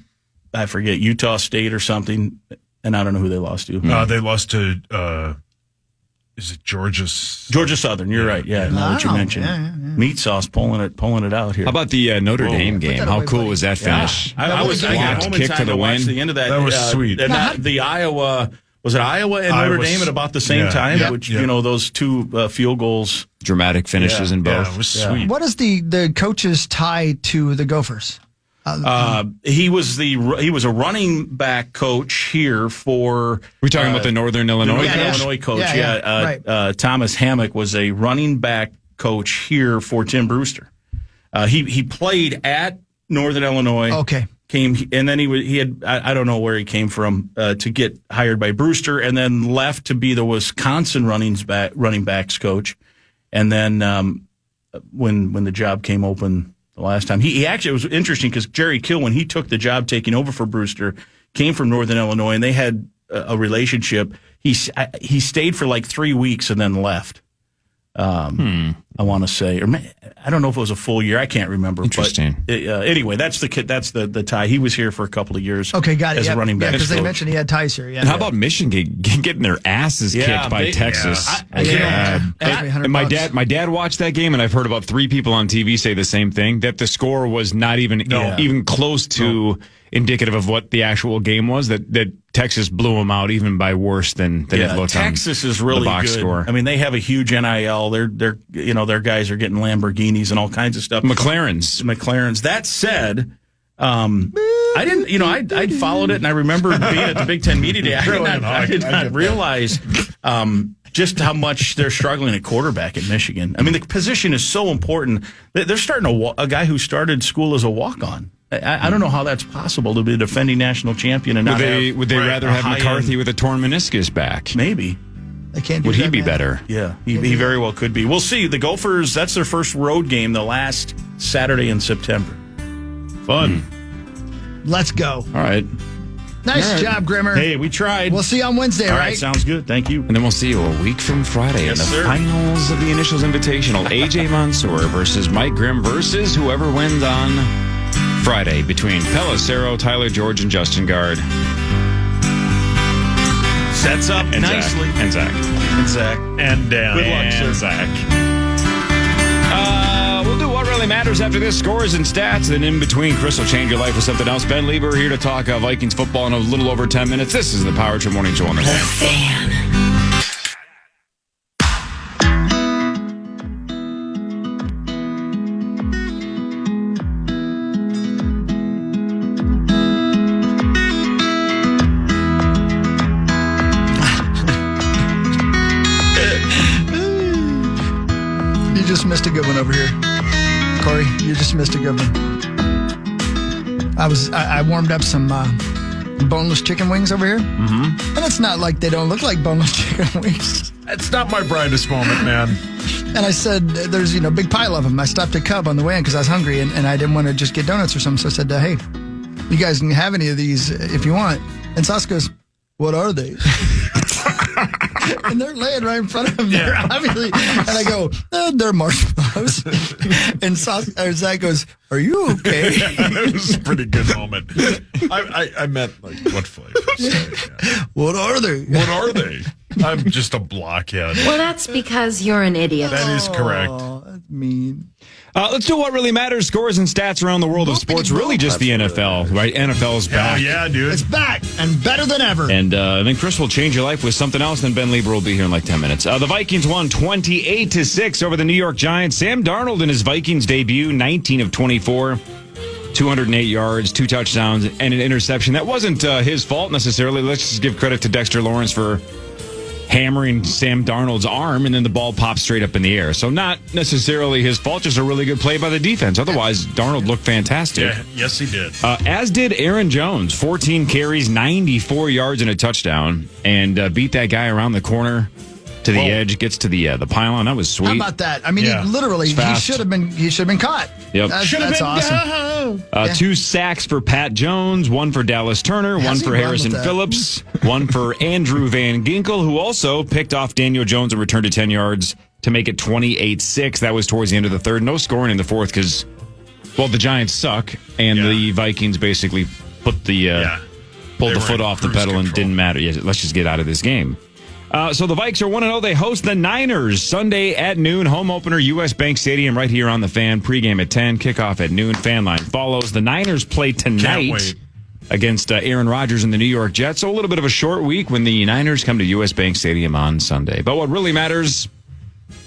I forget, Utah State or something. And I don't know who they lost to. They lost to... is it Georgia Southern? You're right. Yeah, I know what you mentioned. Yeah. Meat sauce pulling it out here. How about the Notre Dame game? How cool was that finish? I got home in time to watch the end of that. That was sweet. The Iowa, was it Iowa and Notre Dame at about the same time? Which, those two field goals. Dramatic finishes in both. Yeah, it was sweet. What is the coach's tie to the Gophers? He was a running back coach here for. We're talking about the Northern Illinois Illinois coach. Right. Thomas Hammock was a running back coach here for Tim Brewster. He played at Northern Illinois. Okay. And then he had I don't know where he came from to get hired by Brewster, and then left to be the Wisconsin running backs coach. And then when the job came open the last time, he actually, it was interesting because Jerry Kill, when he took the job taking over for Brewster, came from Northern Illinois, and they had a relationship. He stayed for like 3 weeks and then left. I want to say, or I don't know if it was a full year. I can't remember. Interesting. But anyway, that's the tie. He was here for a couple of years. Okay, got it. As a running back. because they mentioned he had ties here. Yeah. And how about Michigan getting their asses kicked by Texas? And my dad watched that game, and I've heard about 3 people on TV say the same thing, that the score was not even close to indicative of what the actual game was, that Texas blew them out even by worse than it looked. Texas on is really the box good. score. I mean, they have a huge NIL. Their guys are getting Lamborghinis and all kinds of stuff. McLarens. That said, I didn't. I'd followed it, and I remember being at the Big Ten Media Day. I did not realize just how much they're struggling at quarterback at Michigan. I mean, the position is so important. They're starting a guy who started school as a walk-on. I don't know how that's possible to be a defending national champion and would they rather have McCarthy with a torn meniscus back? Maybe. They can't. Would he be better? Yeah, he very well could be. We'll see. The Gophers, that's their first road game, the last Saturday in September. Fun. Let's go. All right. Nice job, Grimmer. Hey, we tried. We'll see you on Wednesday, all right? Sounds good. Thank you. And then we'll see you a week from Friday in the finals of the Initials Invitational. AJ Mansour versus Mike Grimm versus whoever wins on Friday between Pelissero, Tyler George, and Justin Guard. Sets up and nicely. Zach. And Dan. Good luck, sir. Zach. We'll do what really matters after this, scores and stats. Then in between, Chris will change your life with something else. Ben Lieber here to talk Vikings football in a little over 10 minutes. This is the Power Trip Morning Show on the Fan. You just missed a good one over here. Corey, you just missed a good one. I warmed up some boneless chicken wings over here. Mm-hmm. And it's not like they don't look like boneless chicken wings. It's not my brightest moment, man. And I said, there's a big pile of them. I stopped at Cub on the way in because I was hungry and I didn't want to just get donuts or something. So I said, hey, you guys can have any of these if you want. And Sauce goes, what are they? And they're laying right in front of him there, obviously. And I go, they're marshmallows. And Zach goes, are you okay? It was a pretty good moment. I meant, like, what flavors? Yeah. What are they? What are they? I'm just a blockhead. Well, that's because you're an idiot. That is correct. That's mean. Let's do what really matters, scores and stats around the world of sports. Really just the NFL, right? NFL's back. Oh, yeah, dude. It's back and better than ever. And then Chris will change your life with something else. Then Ben Lieber will be here in like 10 minutes. The Vikings won 28-6 over the New York Giants. Sam Darnold in his Vikings debut, 19 of 24. 208 yards, 2 touchdowns, and an interception. That wasn't his fault necessarily. Let's just give credit to Dexter Lawrence for hammering Sam Darnold's arm, and then the ball pops straight up in the air. So not necessarily his fault, just a really good play by the defense. Otherwise, Darnold looked fantastic. Yeah, yes, he did. As did Aaron Jones, 14 carries, 94 yards, and a touchdown, and beat that guy around the corner to the edge, gets to the pylon. That was sweet. How about that? I mean, he literally, he should have been caught. Yep. That's awesome. 2 sacks for Pat Jones, 1 for Dallas Turner, 1 for Harrison Phillips, 1 for Andrew Van Ginkel, who also picked off Daniel Jones and returned to 10 yards to make it 28-6. That was towards the end of the third. No scoring in the fourth because, well, the Giants suck, and the Vikings basically pulled the foot off the pedal and didn't matter. Yeah, let's just get out of this game. So the Vikes are 1-0. They host the Niners Sunday at noon. Home opener, U.S. Bank Stadium, right here on the Fan. Pregame at 10. Kickoff at noon. Fan line follows. The Niners play tonight against Aaron Rodgers and the New York Jets. So a little bit of a short week when the Niners come to U.S. Bank Stadium on Sunday. But what really matters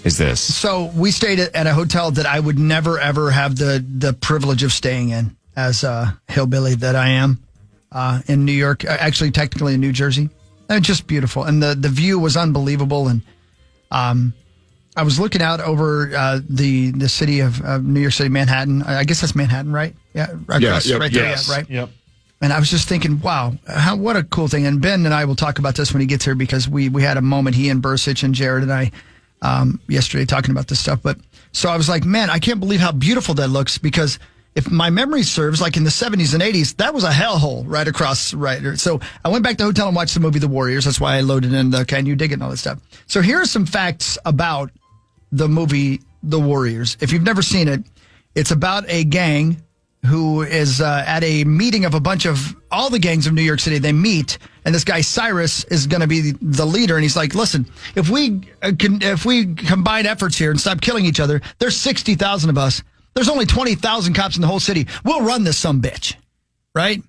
is this. So we stayed at a hotel that I would never, ever have the privilege of staying in as a hillbilly that I am in New York. Actually, technically in New Jersey. Just beautiful. And the view was unbelievable. And I was looking out over the city of New York City, Manhattan. I guess that's Manhattan, right? Yeah. Right there. Yeah, right? Yep. And I was just thinking, wow, what a cool thing. And Ben and I will talk about this when he gets here because we had a moment, he and Bursich and Jared and I, yesterday talking about this stuff. But so I was like, man, I can't believe how beautiful that looks because if my memory serves, like in the 70s and 80s, that was a hellhole right across, right. So I went back to the hotel and watched the movie The Warriors. That's why I loaded in the Can You Dig It and all that stuff. So here are some facts about the movie The Warriors. If you've never seen it, it's about a gang who is at a meeting of a bunch of all the gangs of New York City. They meet, and this guy Cyrus is going to be the leader. And he's like, listen, if we combine efforts here and stop killing each other, there's 60,000 of us. There's only 20,000 cops in the whole city. We'll run this sumbitch, right?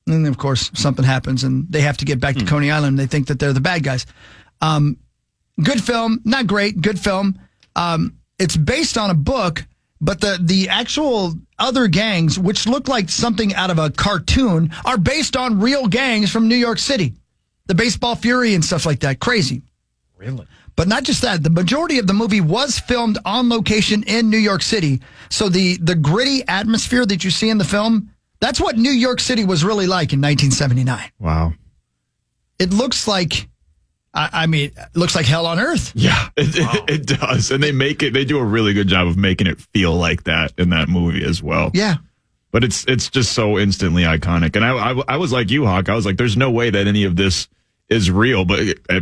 And then, of course, something happens, and they have to get back to Coney Island. They think that they're the bad guys. Good film, not great. Good film. It's based on a book, but the actual other gangs, which look like something out of a cartoon, are based on real gangs from New York City. The Baseball Fury and stuff like that. Crazy. Really? But not just that, the majority of the movie was filmed on location in New York City. So the gritty atmosphere that you see in the film, that's what New York City was really like in 1979. Wow. It looks like, it looks like hell on earth. Yeah, it does. And they do a really good job of making it feel like that in that movie as well. Yeah. But it's just so instantly iconic. And I was like you, Hawk. I was like, there's no way that any of this is real, but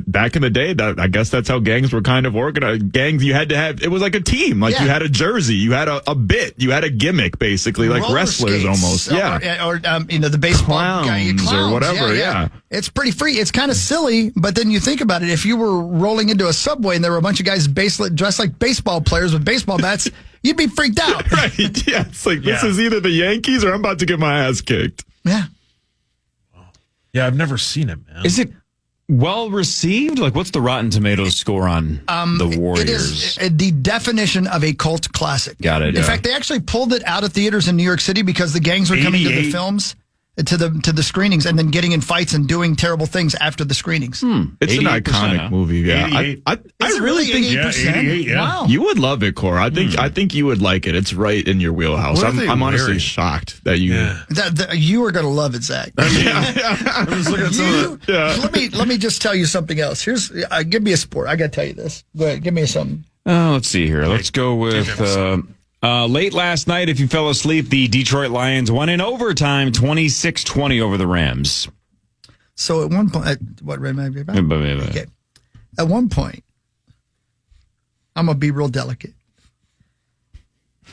back in the day, I guess that's how gangs were kind of organized. Gangs, you had to have, it was like a team. Like you had a jersey, you had a bit, you had a gimmick, basically, like wrestlers almost. Or the baseball clowns or whatever. Yeah. It's pretty free. It's kind of silly, but then you think about it. If you were rolling into a subway and there were a bunch of guys dressed like baseball players with baseball bats, you'd be freaked out. Right. Yeah. It's like, this is either the Yankees or I'm about to get my ass kicked. Yeah. Yeah, I've never seen it, man. Is it well received? Like, what's the Rotten Tomatoes score on The Warriors? It is the definition of a cult classic. Got it. In fact, they actually pulled it out of theaters in New York City because the gangs were coming to the films, to the screenings, and then getting in fights and doing terrible things after the screenings. It's an iconic movie. Yeah, I really think 88%. Wow, you would love it, Cor. I think you would like it. It's right in your wheelhouse. I'm honestly shocked that you you are going to love it, Zach. Let me just tell you something else. Here's give me a sport. I got to tell you this. Go ahead, give me something. Let's see here. Let's go with. Late last night, if you fell asleep, the Detroit Lions won in overtime 26-20 over the Rams. So at one point, okay. At one point, I'm going to be real delicate.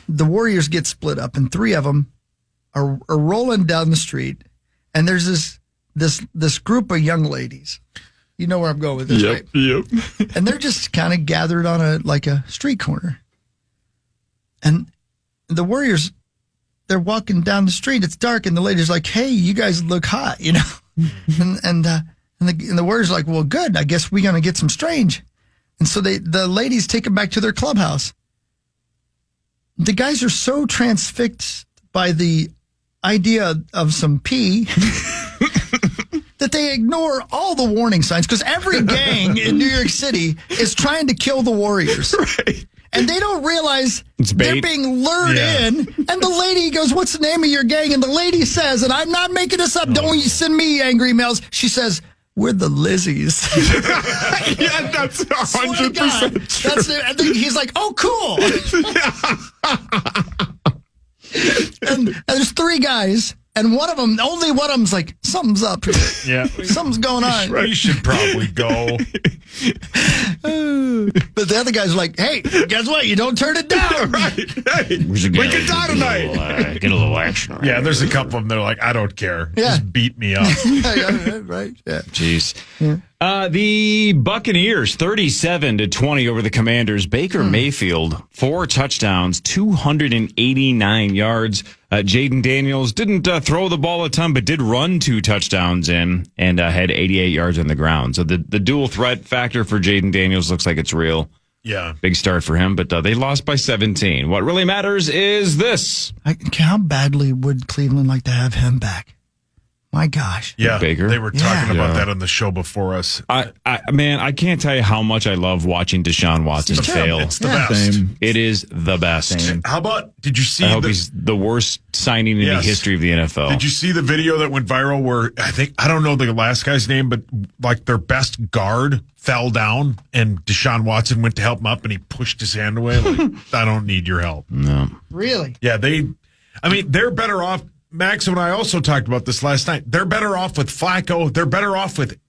The Warriors get split up, and 3 of them are rolling down the street, and there's this group of young ladies. You know where I'm going with this, right? Yep. And they're just kind of gathered on a street corner. And the Warriors, they're walking down the street. It's dark, and the lady's like, "Hey, you guys look hot," you know. and the Warriors are like, "Well, good. I guess we're gonna get some strange." And so the ladies take them back to their clubhouse. The guys are so transfixed by the idea of some pee that they ignore all the warning signs because every gang in New York City is trying to kill the Warriors. Right. And they don't realize they're being lured in. And the lady goes, "What's the name of your gang?" And the lady says, and I'm not making this up, don't send me angry emails. She says, "We're the Lizzies." Yeah, that's 100% true. That's it. And then he's like, "Oh, cool." and there's 3 guys. And only one of them's like, something's up here. Yeah. Something's going on. We should probably go. But the other guy's like, "Hey, guess what? You don't turn it down." Right. Hey, we can die tonight. Get a little action. Yeah, there's a couple of them that are like, "I don't care. Just beat me up." Right. Yeah. Jeez. Yeah. The Buccaneers 37-20 over the Commanders. Baker Mayfield 4 touchdowns, 289 yards. Jaden Daniels didn't throw the ball a ton, but did run 2 touchdowns in and had 88 yards on the ground. So the dual threat factor for Jaden Daniels looks like it's real. Yeah. Big start for him, but they lost by 17. What really matters is this. How badly would Cleveland like to have him back? My gosh. Yeah, Baker. They were talking about that on the show before us. Man, I can't tell you how much I love watching Deshaun Watson fail. It's the best. It is the best. How about, did you see? I hope he's the worst signing in the history of the NFL. Did you see the video that went viral where, I don't know the last guy's name, but like their best guard fell down and Deshaun Watson went to help him up and he pushed his hand away? Like, I don't need your help. No. Really? Yeah, they're better off. Max and I also talked about this last night. They're better off with Flacco. They're better off with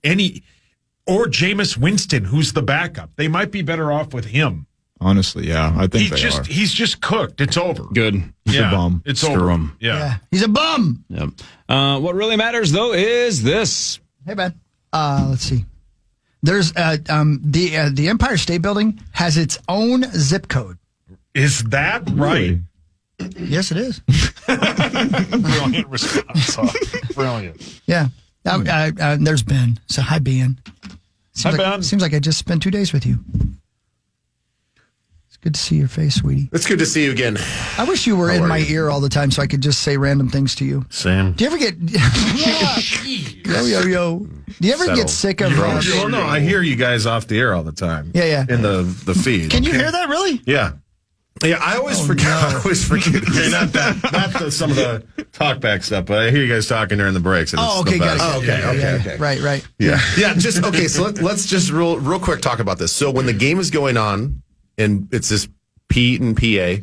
or Jameis Winston, who's the backup. They might be better off with him. Honestly, yeah, I think they are. He's just cooked. It's over. Good. He's a bum. It's Screw over. him. Yeah. He's a bum. Yep. What really matters, though, is this. Hey, man. Let's see. There's the Empire State Building has its own zip code. Is that right? Yes, it is. Brilliant response. Brilliant. Yeah. There's Ben. So, hi, Ben. Ben. Seems like I just spent 2 days with you. It's good to see your face, sweetie. It's good to see you again. I wish you were in my ear all the time so I could just say random things to you. Same. Do you ever get... Yo. Do you ever get sick of... Well, no, I hear you guys off the air all the time. Yeah. In the feed. Can you hear that, really? Yeah. Yeah, I always forget. I always forget. Okay, not some of the talkback stuff, but I hear you guys talking during the breaks. And it's okay, the got best. it. Okay. Right. Yeah. Just okay. So let's just real quick talk about this. So when the game is going on, and it's this Pete and PA,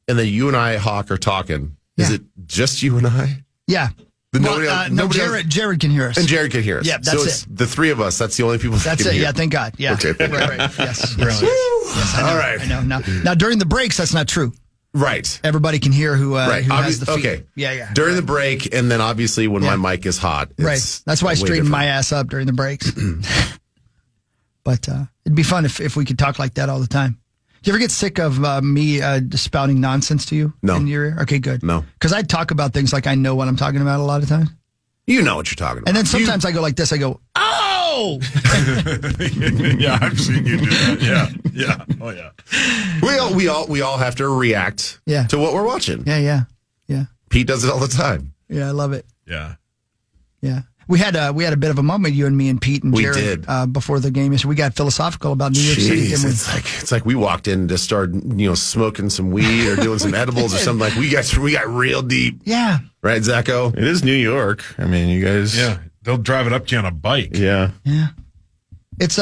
and then you and I, Hawk, are talking. Is it just you and I? Yeah. Jared can hear us. And Jared can hear us. Yeah, that's so it's the 3 of us. That's the only people that can hear. Yeah, thank God. Yeah. Okay. Right. Yes. Yes, all right. I know. Now, during the breaks, that's not true. Right. Everybody can hear who has the feed. Okay. Yeah. During the break, and then obviously when my mic is hot. Right. That's why I straighten my ass up during the breaks. But it'd be fun if we could talk like that all the time. Do you ever get sick of me spouting nonsense to you? No. In your ear? Okay, good. No. Because I talk about things like I know what I'm talking about a lot of times. You know what you're talking about. And then sometimes I go like this. I go, oh! Yeah, I've seen you do that. Yeah. Oh, yeah. We all have to react to what we're watching. Yeah. Pete does it all the time. Yeah, I love it. Yeah. We had a bit of a moment, you and me and Pete and Jared, before the game. We got philosophical about New York City. It's like we walked in and just started, smoking some weed or doing some edibles or something. Like we got real deep. Yeah. Right, Zacho? It is New York. I mean, you guys. Yeah. They'll drive it up to you on a bike. Yeah. It's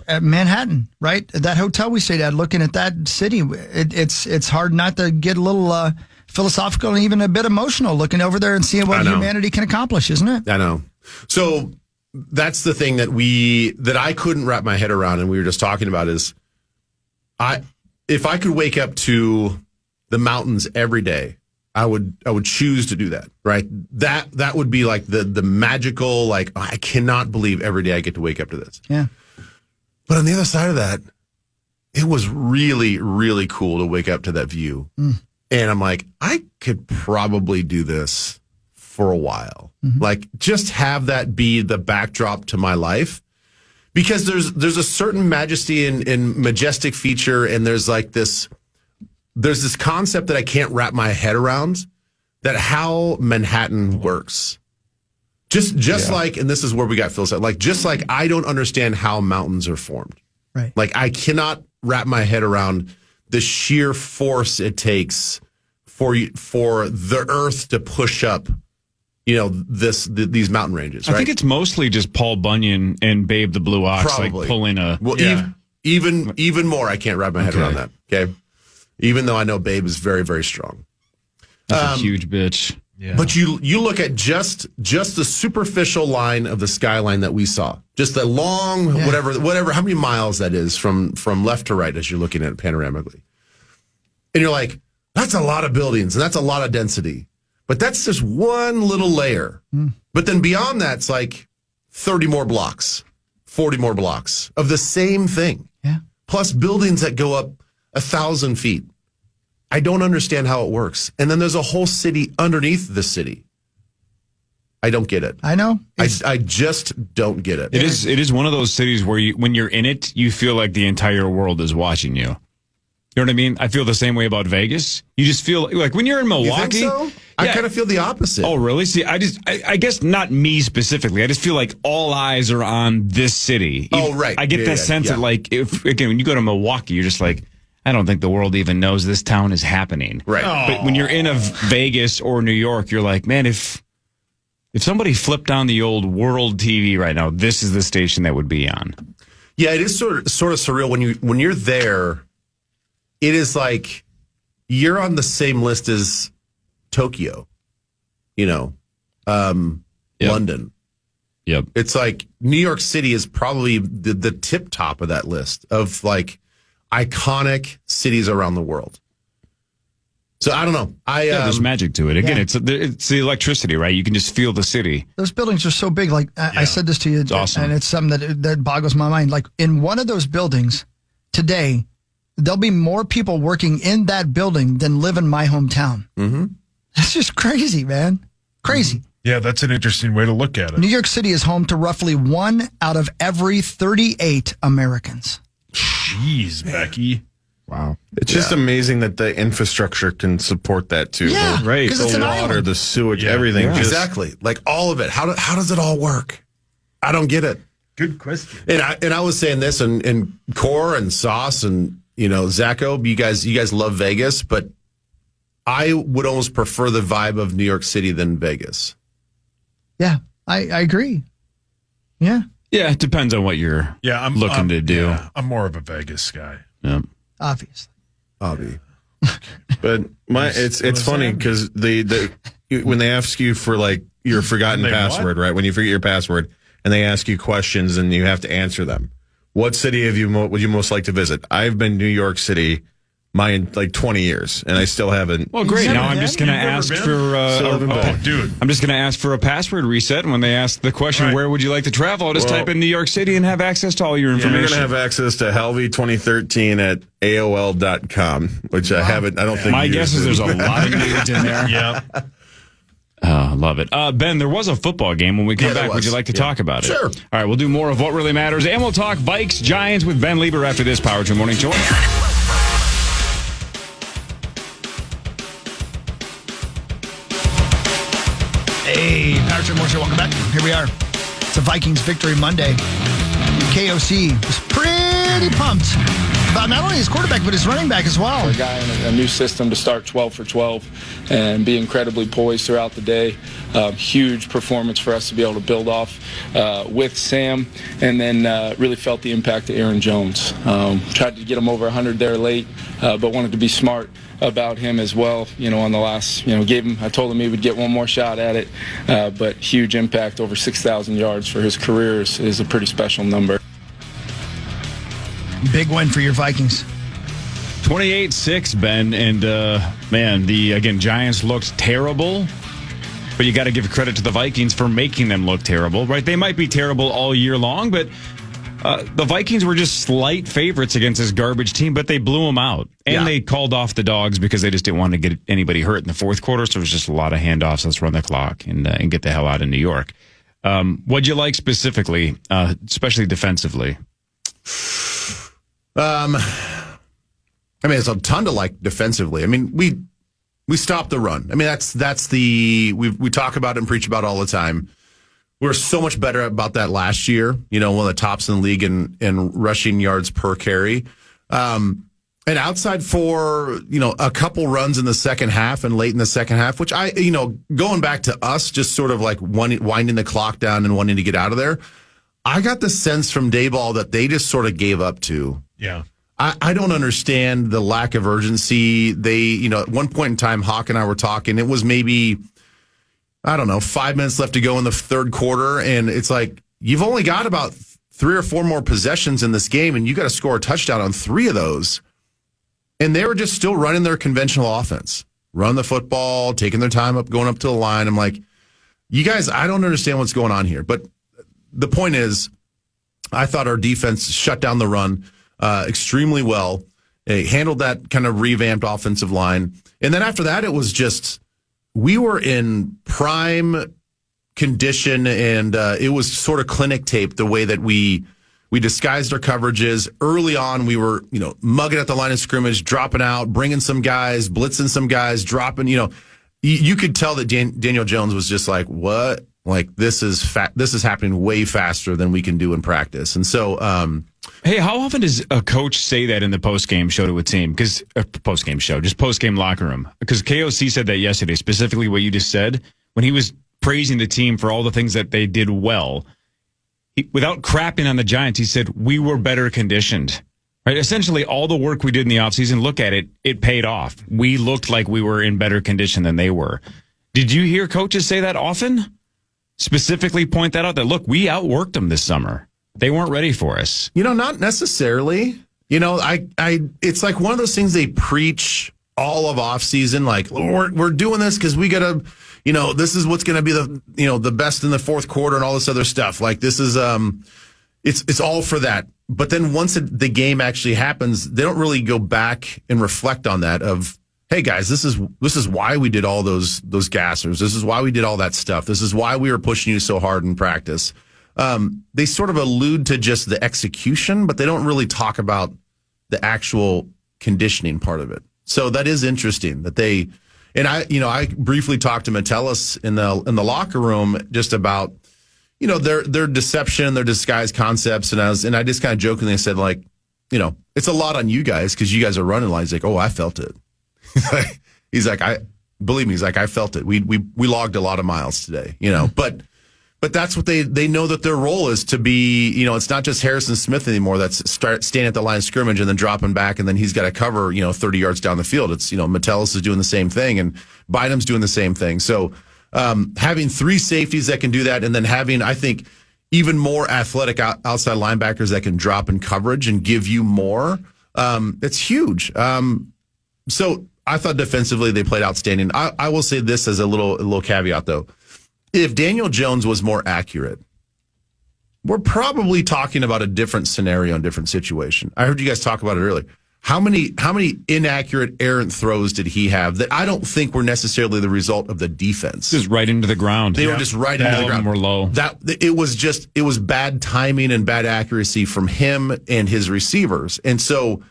Manhattan, right? That hotel we stayed at, looking at that city, it's hard not to get a little philosophical and even a bit emotional looking over there and seeing what humanity can accomplish, isn't it? I know. So that's the thing that I couldn't wrap my head around, and we were just talking about is if I could wake up to the mountains every day, I would choose to do that, right? That would be like the magical, like, I cannot believe every day I get to wake up to this. Yeah. But on the other side of that, it was really, really cool to wake up to that view. And I'm like, I could probably do this for a while. Like, just have that be the backdrop to my life. Because there's a certain majesty and majestic feature, and there's this concept that I can't wrap my head around, that how Manhattan works. Just like, and this is where we got Phil said, like, just like I don't understand how mountains are formed. Right. Like, I cannot wrap my head around the sheer force it takes for the earth to push up, these mountain ranges. Right? I think it's mostly just Paul Bunyan and Babe the Blue Ox, Probably. like pulling a. Well, even more, I can't wrap my head around that. Okay. Even though I know Babe is very, very strong. That's a huge bitch. Yeah. But you look at just the superficial line of the skyline that we saw, just the long whatever how many miles that is from left to right as you're looking at it panoramically, and you're like, that's a lot of buildings and that's a lot of density, but that's just one little layer. But then beyond that, it's like 30 more blocks, 40 more blocks of the same thing. Yeah. Plus buildings that go up 1,000 feet. I don't understand how it works. And then there's a whole city underneath the city. I don't get it. I know. I just don't get it. It is one of those cities where when you're in it, you feel like the entire world is watching you. You know what I mean? I feel the same way about Vegas. You just feel like when you're in Milwaukee. You think so? I kind of feel the opposite. Oh, really? See, I guess not me specifically. I just feel like all eyes are on this city. Oh, right. I get that sense that, like, when you go to Milwaukee, you're just like, I don't think the world even knows this town is happening. Right. But when you're in a Vegas or New York, you're like, man, if somebody flipped on the old world TV right now, this is the station that would be on. Yeah, it is sort of surreal when you're there. It is like you're on the same list as Tokyo, London. Yep. It's like New York City is probably the tip top of that list of like iconic cities around the world. So I don't know. There's magic to it. Again, it's the electricity, right? You can just feel the city. Those buildings are so big. Like I said this to you, it's awesome. And it's something that boggles my mind. Like in one of those buildings today, there'll be more people working in that building than live in my hometown. Mm-hmm. That's just crazy, man. Crazy. Yeah, that's an interesting way to look at it. New York City is home to roughly 1 out of every 38 Americans. Jeez, Becky. Wow. It's just amazing that the infrastructure can support that too. Yeah, right. because it's The an water, island. the sewage, everything. Yeah. Just, Exactly. Like all of it. How does it all work? I don't get it. Good question. And I was saying this and Core and Sauce and Zacho, you guys love Vegas, but I would almost prefer the vibe of New York City than Vegas. Yeah, I agree. Yeah. Yeah, it depends on what you're looking to do. Yeah, I'm more of a Vegas guy. Yeah. Obviously. But it's funny because when they ask you for like your forgotten password, right? When you forget your password and they ask you questions and you have to answer them. What city would you most like to visit? I've been New York City my 20 years and I still haven't. Well, great. Now I'm just going to ask for dude. I'm just going to ask for a password reset. And when they ask the question, where would you like to travel? I'll just type in New York City and have access to all your information. You're going to have access to Helvey 2013 at AOL.com, which I haven't. I don't think. My guess is there's a lot of nudes in there. Yeah. Love it. Ben, there was a football game. When we come back, would you like to talk about it? Sure. All right, we'll do more of What Really Matters, and we'll talk Vikes Giants with Ben Lieber after this Power Trip Morning Show. Hey, Power Trip Morning Show, welcome back. Here we are. It's a Vikings Victory Monday. KOC was pretty pumped about not only his quarterback, but his running back as well. For a guy in a new system to start 12 for 12 and be incredibly poised throughout the day. Huge performance for us to be able to build off with Sam, and then really felt the impact of Aaron Jones. Tried to get him over 100 there late, but wanted to be smart about him as well. On the last, I told him he would get one more shot at it, but huge impact, over 6,000 yards for his career is a pretty special number. Big win for your Vikings. 28-6, Ben, and the Giants looked terrible, but you got to give credit to the Vikings for making them look terrible, right? They might be terrible all year long, but the Vikings were just slight favorites against this garbage team, but they blew them out. And they called off the dogs because they just didn't want to get anybody hurt in the fourth quarter, so it was just a lot of handoffs. Let's run the clock and get the hell out of New York. What'd you like specifically, especially defensively? It's a ton to like defensively. We stopped the run. We talk about it and preach about it all the time. We were so much better about that last year. One of the tops in the league in rushing yards per carry. And outside for, a couple runs in the second half and late in the second half, which going back to us, just sort of like winding the clock down and wanting to get out of there, I got the sense from Dayball that they just sort of gave up to. Yeah. I don't understand the lack of urgency. They, at one point in time, Hawk and I were talking. It was maybe, 5 minutes left to go in the third quarter. And it's like, you've only got about 3 or 4 more possessions in this game, and you got to score a touchdown on 3 of those. And they were just still running their conventional offense, run the football, taking their time up, going up to the line. I'm like, you guys, I don't understand what's going on here. But the point is, I thought our defense shut down the run extremely well. They handled that kind of revamped offensive line. And then after that, it was just, we were in prime condition, and it was sort of clinic tape the way that we disguised our coverages. Early on, we were, mugging at the line of scrimmage, dropping out, bringing some guys, blitzing some guys, dropping, you could tell that Daniel Jones was just like, what? Like, this is happening way faster than we can do in practice. And so, hey, how often does a coach say that in the post-game show to a team? Because just post-game locker room. Because KOC said that yesterday, specifically what you just said, when he was praising the team for all the things that they did well. Without crapping on the Giants, he said, we were better conditioned. Right? Essentially, all the work we did in the offseason, look at it, it paid off. We looked like we were in better condition than they were. Did you hear coaches say that often? Specifically point that out, that, look, we outworked them this summer. They weren't ready for us. Not necessarily. It's like one of those things they preach all of offseason, like, we're doing this because we got to, this is what's going to be the best in the fourth quarter and all this other stuff. Like, this is, it's all for that. But then once the game actually happens, they don't really go back and reflect on that of, hey guys, this is why we did all those gassers. This is why we did all that stuff. This is why we were pushing you so hard in practice. They sort of allude to just the execution, but they don't really talk about the actual conditioning part of it. So that is interesting that they, and I briefly talked to Metellus in the locker room just about, their deception, their disguise concepts. And I just kind of jokingly said, like, it's a lot on you guys because you guys are running lines. Like, oh, I felt it. He's like, believe me, I felt it. We logged a lot of miles today, but that's what they know that their role is to be, it's not just Harrison Smith anymore that's standing at the line of scrimmage and then dropping back and then he's got to cover, 30 yards down the field. It's, Metellus is doing the same thing and Bynum's doing the same thing. So, having 3 safeties that can do that and then having, I think, even more athletic outside linebackers that can drop in coverage and give you more, it's huge. So I thought defensively they played outstanding. I will say this as a little caveat, though. If Daniel Jones was more accurate, we're probably talking about a different scenario and different situation. I heard you guys talk about it earlier. How many inaccurate errant throws did he have that I don't think were necessarily the result of the defense? Just right into the ground. They were just right into the ground. Were low. It was bad timing and bad accuracy from him and his receivers. And so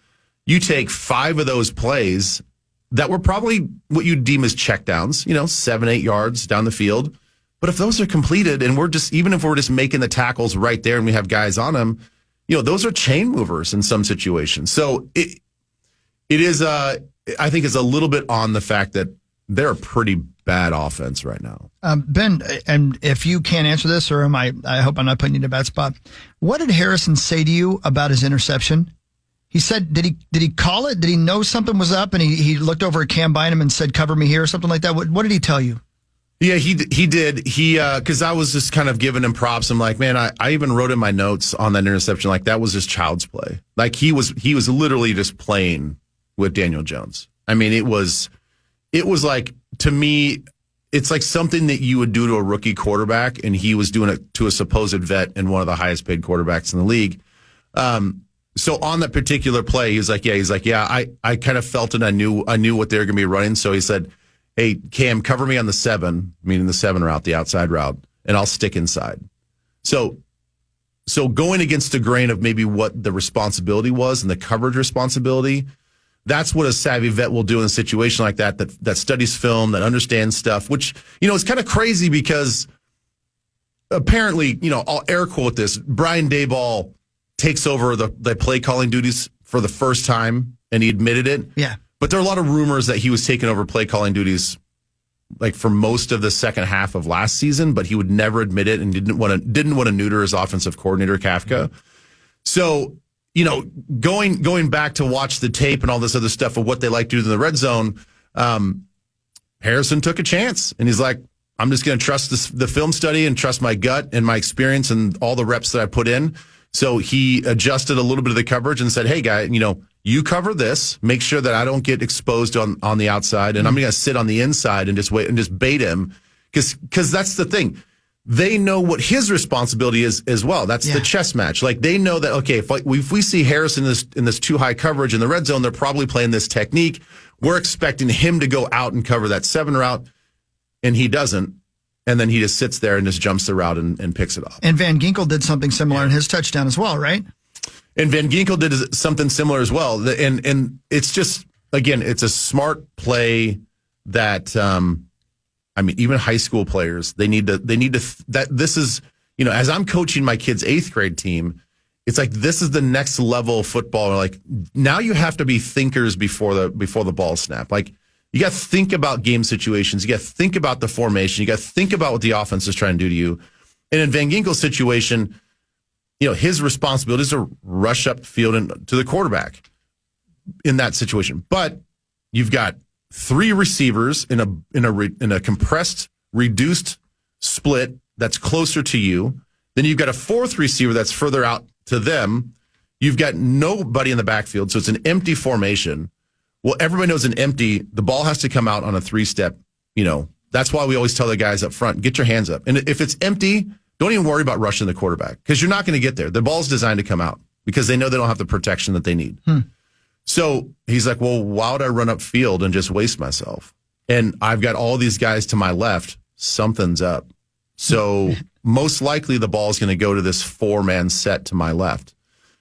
you take 5 of those plays that were probably what you deem as checkdowns, 7-8 yards down the field. But if those are completed and even if we're just making the tackles right there and we have guys on them, those are chain movers in some situations. So it is, I think it's a little bit on the fact that they're a pretty bad offense right now. Ben, and if you can't answer this, or I hope I'm not putting you in a bad spot. What did Harrison say to you about his interception? He said, did he call it? Did he know something was up? And he looked over at Cam Bynum and said, cover me here or something like that. What did he tell you? Yeah, he did. Because I was just kind of giving him props. I'm like, man, I even wrote in my notes on that interception, like that was just child's play. Like he was literally just playing with Daniel Jones. I mean, it was like, to me, it's like something that you would do to a rookie quarterback, and he was doing it to a supposed vet and one of the highest paid quarterbacks in the league. So on that particular play, he's like, I kind of felt it. I knew what they were going to be running. So he said, hey, Cam, cover me on the 7, meaning the 7 route, the outside route, and I'll stick inside. So going against the grain of maybe what the responsibility was and the coverage responsibility, that's what a savvy vet will do in a situation like that studies film, that understands stuff, which, it's kind of crazy because apparently, I'll air quote this, Brian Daboll takes over the play calling duties for the first time, and he admitted it. Yeah. But there are a lot of rumors that he was taking over play calling duties like for most of the second half of last season, but he would never admit it and didn't want to neuter his offensive coordinator, Kafka. So, going back to watch the tape and all this other stuff of what they like to do in the red zone, Harrison took a chance, and he's like, I'm just going to trust the film study and trust my gut and my experience and all the reps that I put in. So he adjusted a little bit of the coverage and said, hey, guy, you cover this. Make sure that I don't get exposed on the outside, and I'm going to sit on the inside and just wait and just bait him because that's the thing. They know what his responsibility is as well. That's the chess match. Like they know that, okay, if we see Harrison in this too high coverage in the red zone, they're probably playing this technique. We're expecting him to go out and cover that 7 route, and he doesn't. And then he just sits there and just jumps the route and picks it off. And Van Ginkel did something similar in his touchdown as well, right? And Van Ginkel did something similar as well. And it's just, again, it's a smart play that, even high school players, they need to, that this is, as I'm coaching my kids' 8th grade team, it's like, this is the next level of football. Like now you have to be thinkers before the ball snap. Like you got to think about game situations. You got to think about the formation. You got to think about what the offense is trying to do to you. And in Van Ginkel's situation, his responsibility is to rush up field and to the quarterback in that situation. But you've got 3 receivers in a compressed, reduced split that's closer to you. Then you've got a 4th receiver that's further out to them. You've got nobody in the backfield, so it's an empty formation. Well, everybody knows the ball has to come out on a 3-step. That's why we always tell the guys up front, get your hands up. And if it's empty, don't even worry about rushing the quarterback because you're not going to get there. The ball's designed to come out because they know they don't have the protection that they need. So he's like, well, why would I run up field and just waste myself? And I've got all these guys to my left. Something's up. So most likely the ball is going to go to this 4-man set to my left.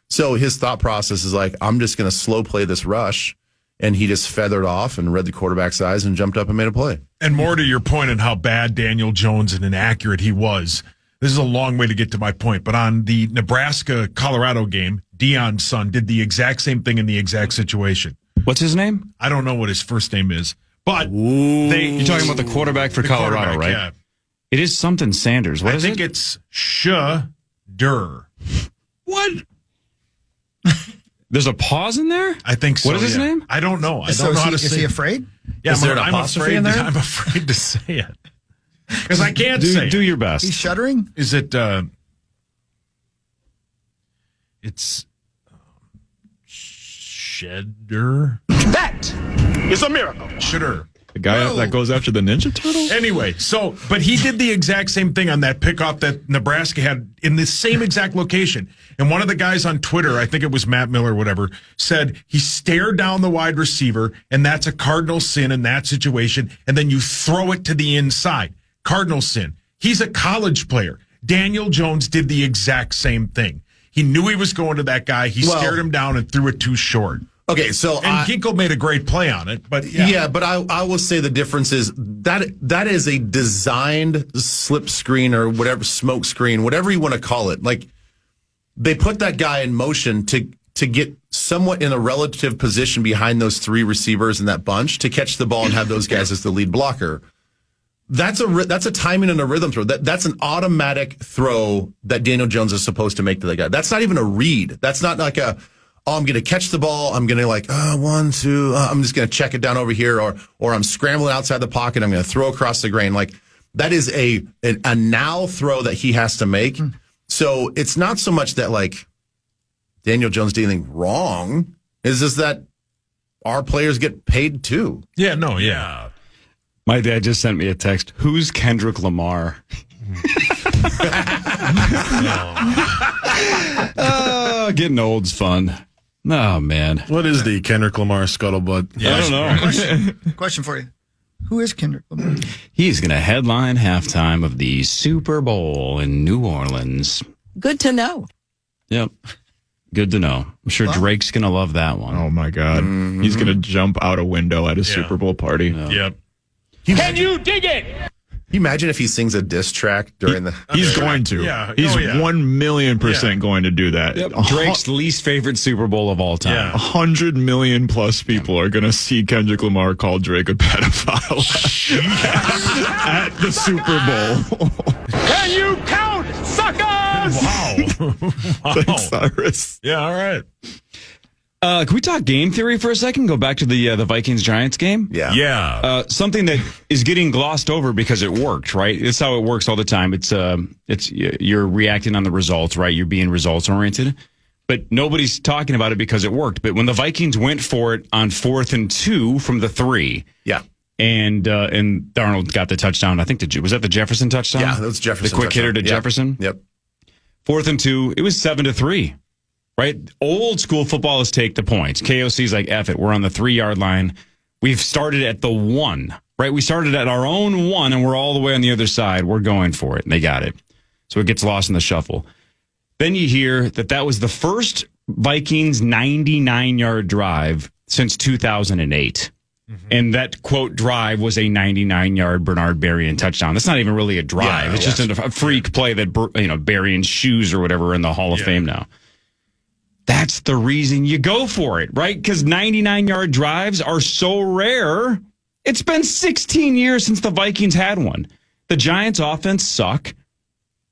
So his thought process is like, I'm just going to slow play this rush. And he just feathered off and read the quarterback's eyes and jumped up and made a play. And more to your point on how bad Daniel Jones and inaccurate he was, this is a long way to get to my point. But on the Nebraska-Colorado game, Deion's son did the exact same thing in the exact situation. What's his name? I don't know what his first name is. But you're talking about the quarterback for Colorado, right? Yeah. It is something Sanders. What is it? I think it's Shedeur. What? There's a pause in there? I think so. What is his name? I don't know. I don't know how to say it. Is he afraid? Yeah, is there an apostrophe in there? I'm afraid to say it. Because I can't say it. Do your best. He's shuddering? Is it, it's Shedeur? That is a miracle. Shedeur. The guy that goes after the Ninja Turtle? Anyway, but he did the exact same thing on that pickoff that Nebraska had in the same exact location. And one of the guys on Twitter, I think it was Matt Miller or whatever, said he stared down the wide receiver, and that's a cardinal sin in that situation. And then you throw it to the inside. Cardinal sin. He's a college player. Daniel Jones did the exact same thing. He knew he was going to that guy. He stared him down and threw it too short. Okay, so Ginkel made a great play on it, but but I will say the difference is that is a designed slip screen or whatever, smoke screen, whatever you want to call it. Like they put that guy in motion to get somewhat in a relative position behind those 3 receivers in that bunch to catch the ball and have those guys as the lead blocker. That's a timing and a rhythm throw. That's an automatic throw that Daniel Jones is supposed to make to the guy. That's not even a read. That's not like I'm going to catch the ball. I'm going to 1, 2. I'm just going to check it down over here, or I'm scrambling outside the pocket. I'm going to throw across the grain. Like that is a now throw that he has to make. So it's not so much that like Daniel Jones did anything wrong. It's just that our players get paid too. Yeah. No. Yeah. My dad just sent me a text. Who's Kendrick Lamar? Getting old's fun. Oh, man. What is the Kendrick Lamar scuttlebutt? Yeah, I don't know. Question for you. Who is Kendrick Lamar? He's going to headline halftime of the Super Bowl in New Orleans. Good to know. Yep. Good to know. I'm sure Drake's going to love that one. Oh, my God. Mm-hmm. He's going to jump out a window at a Super Bowl party. Yep. Can you dig it? you imagine if he sings a diss track during He's going to. Yeah. He's Oh, yeah. 1,000,000% going to do that. Yep. Drake's least favorite Super Bowl of all time. Yeah. 100 million plus people are going to see Kendrick Lamar call Drake a pedophile at the Super Bowl. Can you count, suckers? Wow. Thanks, Cyrus. Yeah, all right. Can we talk game theory for a second? Go back to the Vikings-Giants game? Yeah. Yeah. Something that is getting glossed over because it worked, right? It's how it works all the time. It's you're reacting on the results, right? You're being results-oriented. But nobody's talking about it because it worked. But when the Vikings went for it on 4th and 2 from the 3, Yeah. and Darnold got the touchdown. I think was that the Jefferson touchdown? Yeah, that was Jefferson. The quick hitter to Jefferson. Yep. 4th and 2. It was 7-3. Right? Old school football is take the points. KOC's like, F it. We're on the 3-yard line. We've started at the 1, right? We started at our own 1, and we're all the way on the other side. We're going for it. And they got it. So it gets lost in the shuffle. Then you hear that was the first Vikings 99-yard drive since 2008. Mm-hmm. And that, quote, drive was a 99-yard Bernard Berrien touchdown. That's not even really a drive. It's just a freak play that, Berrien's shoes or whatever are in the Hall of Fame now. That's the reason you go for it, right? Because 99-yard drives are so rare. It's been 16 years since the Vikings had one. The Giants' offense suck.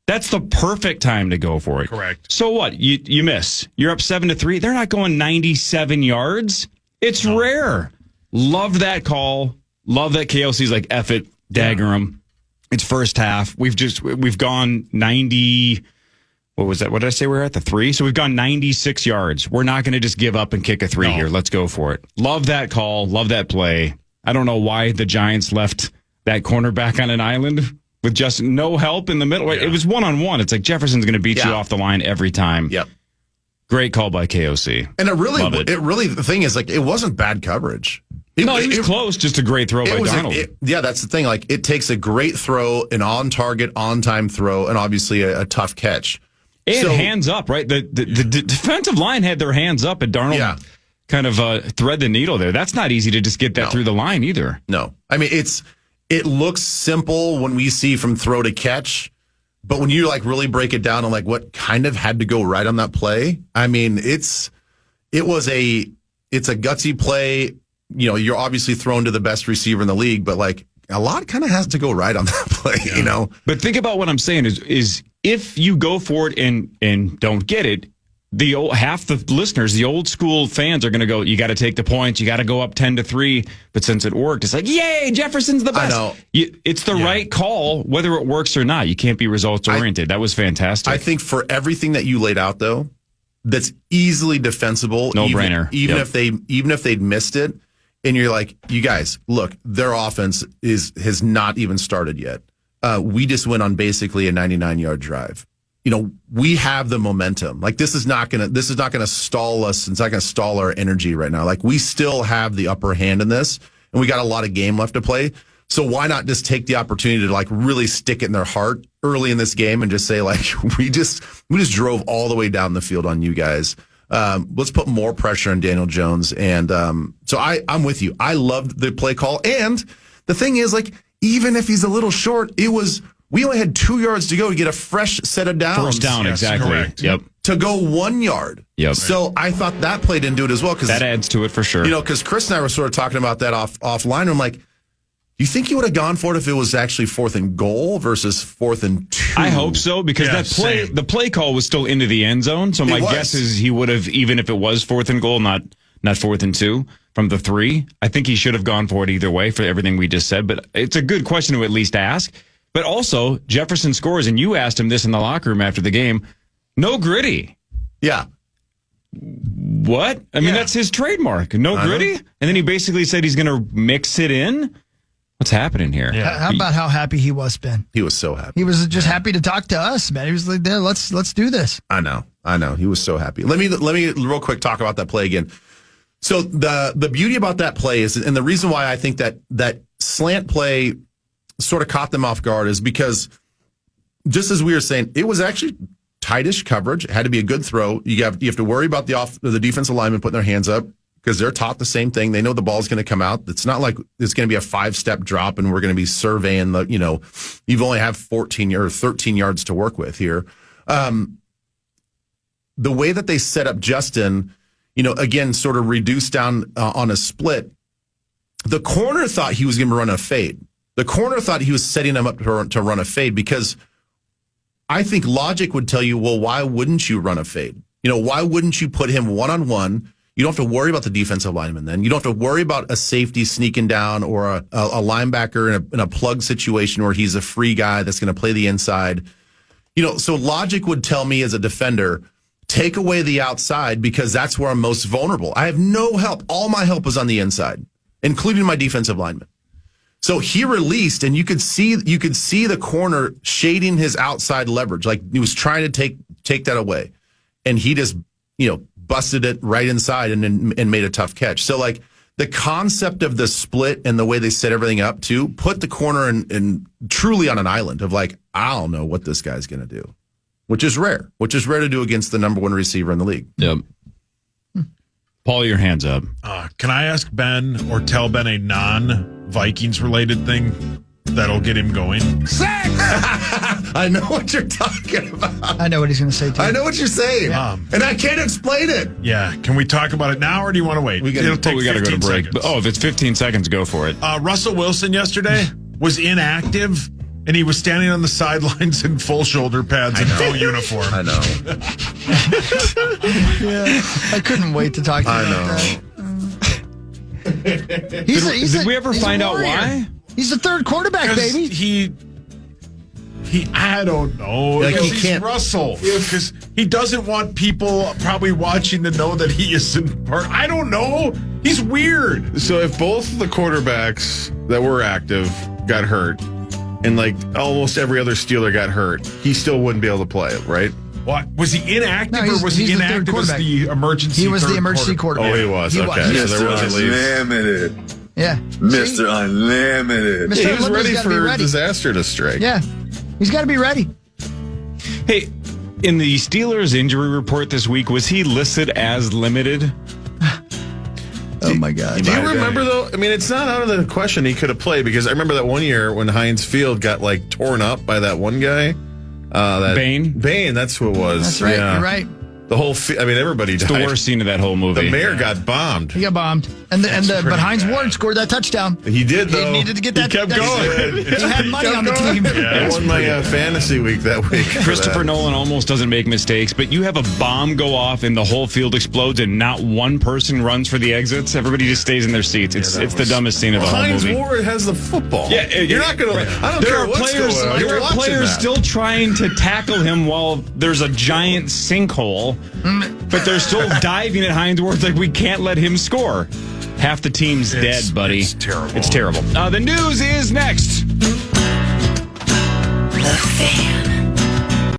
That's the perfect time to go for it. Correct. So what? You miss. You're up 7-3. They're not going 97 yards. It's rare. Love that call. Love that KLC's like, F it, dagger 'em. It's first half. We've gone 90... What was that? What did I say? We're at the 3. So we've gone 96 yards. We're not going to just give up and kick a 3 here. Let's go for it. Love that call. Love that play. I don't know why the Giants left that cornerback on an island with just no help in the middle. Yeah. It was one-on-one. It's like Jefferson's going to beat you off the line every time. Yep. Great call by KOC. And it really, the thing is, like, it wasn't bad coverage. He was close. Just a great throw by Donald. That's the thing. Like, it takes a great throw, an on-target, on-time throw, and obviously a tough catch. And hands up, right? The defensive line had their hands up, and Darnold kind of thread the needle there. That's not easy to just get that through the line either. No. I mean, it looks simple when we see from throw to catch, but when you like really break it down and like what kind of had to go right on that play, I mean, it's a gutsy play. You're obviously thrown to the best receiver in the league, but like a lot kind of has to go right on that play, But think about what I'm saying is if you go for it and don't get it, half the listeners, the old school fans are going to go, you got to take the points, you got to go up 10-3. But since it worked, it's like, yay, Jefferson's the best. I know. It's the right call, whether it works or not. You can't be results oriented. That was fantastic. I think for everything that you laid out, though, that's easily defensible. No brainer. Even if they'd missed it. And you're like, you guys, look, their offense has not even started yet. We just went on basically a 99-yard drive. We have the momentum. Like this is not gonna stall us. It's not gonna stall our energy right now. Like we still have the upper hand in this, and we got a lot of game left to play. So why not just take the opportunity to like really stick it in their heart early in this game and just say like we just drove all the way down the field on you guys. Let's put more pressure on Daniel Jones. And so I'm with you. I loved the play call. And the thing is, like, even if he's a little short, we only had 2 yards to go to get a fresh set of downs. First down, exactly. Correct. Yep. To go 1 yard. Yep. So I thought that played into it as well. That adds to it for sure. Because Chris and I were sort of talking about that offline. I'm like, you think you would have gone for it if it was actually 4th and goal versus 4th and 2? I hope so, because the play call was still into the end zone. So my guess is he would have, even if it was 4th and goal, not 4th and 2 from the 3. I think he should have gone for it either way for everything we just said. But it's a good question to at least ask. But also, Jefferson scores, and you asked him this in the locker room after the game. No gritty. Yeah. What? I mean, that's his trademark. No gritty? And then he basically said he's going to mix it in. What's happening here? Yeah. How about how happy he was, Ben? He was so happy. He was just happy to talk to us, man. He was like, "Yeah, let's do this." I know. He was so happy. Let me real quick talk about that play again. So the beauty about that play is, and the reason why I think that slant play sort of caught them off guard is because, just as we were saying, it was actually tightish coverage. It had to be a good throw. You have to worry about the defensive lineman putting their hands up. because they're taught the same thing. They know the ball's going to come out. It's not like it's going to be a 5-step drop and we're going to be surveying you've only have 14 or 13 yards to work with here. The way that they set up Justin, again, sort of reduced down on a split. The corner thought he was going to run a fade. The corner thought he was setting him up to run a fade because I think logic would tell you, well, why wouldn't you run a fade? Why wouldn't you put him one-on-one? You don't have to worry about the defensive lineman then. You don't have to worry about a safety sneaking down or a linebacker in a plug situation where he's a free guy that's going to play the inside. So logic would tell me as a defender, take away the outside because that's where I'm most vulnerable. I have no help. All my help is on the inside, including my defensive lineman. So he released, and you could see the corner shading his outside leverage, like he was trying to take that away, and he just busted it right inside and made a tough catch. So like the concept of the split and the way they set everything up to put the corner in truly on an island of like, I don't know what this guy's going to do, which is rare to do against the number one receiver in the league. Yep. Paul, your hand's up. Can I ask Ben or tell Ben a non-Vikings related thing that'll get him going? Sex! I know what you're talking about. I know what he's going to say, too. I know what you're saying. And I can't explain it. Yeah. Can we talk about it now or do you want to wait? It'll take 15 go to break. Seconds. If it's 15 seconds, go for it. Russell Wilson yesterday was inactive. And he was standing on the sidelines in full shoulder pads and full uniform. I know. Yeah, I couldn't wait to talk to you about that. Did we ever find out why? He's the third quarterback, baby. I don't know. Like he's Russell. Because he doesn't want people probably watching to know that he isn't part. I don't know. He's weird. So if both the quarterbacks that were active got hurt, and like almost every other Steeler got hurt, he still wouldn't be able to play it, right? What? Was he inactive No, or was he inactive as the emergency He was the emergency quarterback. Oh, he was. Okay. So there was at least. Unlimited. Yeah. Mr. Unlimited. Mr. He was Unlimited's ready gotta for be disaster to strike. Yeah. He's got to be ready. Hey, in the Steelers injury report this week, was he listed as limited? Oh, my God. Do you remember, though? I mean, it's not out of the question he could have played because I remember that one year when Heinz Field got, like, torn up by that one guy. Bain, that's who it was. That's right. Yeah. You're right. The whole, everybody died. It's the worst scene of that whole movie. The mayor got bombed. He got bombed. But Heinz Ward scored that touchdown. He did, though. He needed to get that. He kept going. He had money on the team. Yeah, I won my fantasy week that week. Christopher Nolan almost doesn't make mistakes, but you have a bomb go off and the whole field explodes and not one person runs for the exits. Everybody just stays in their seats. It's the dumbest scene of the whole movie. Heinz Ward has the football. Yeah, you're not going to. I don't care what's going on. There are players still trying to tackle him while there's a giant sinkhole, but they're still diving at Heinz Ward like we can't let him score. Half the team's dead, buddy. It's terrible. It's terrible. The news is next. The Fan.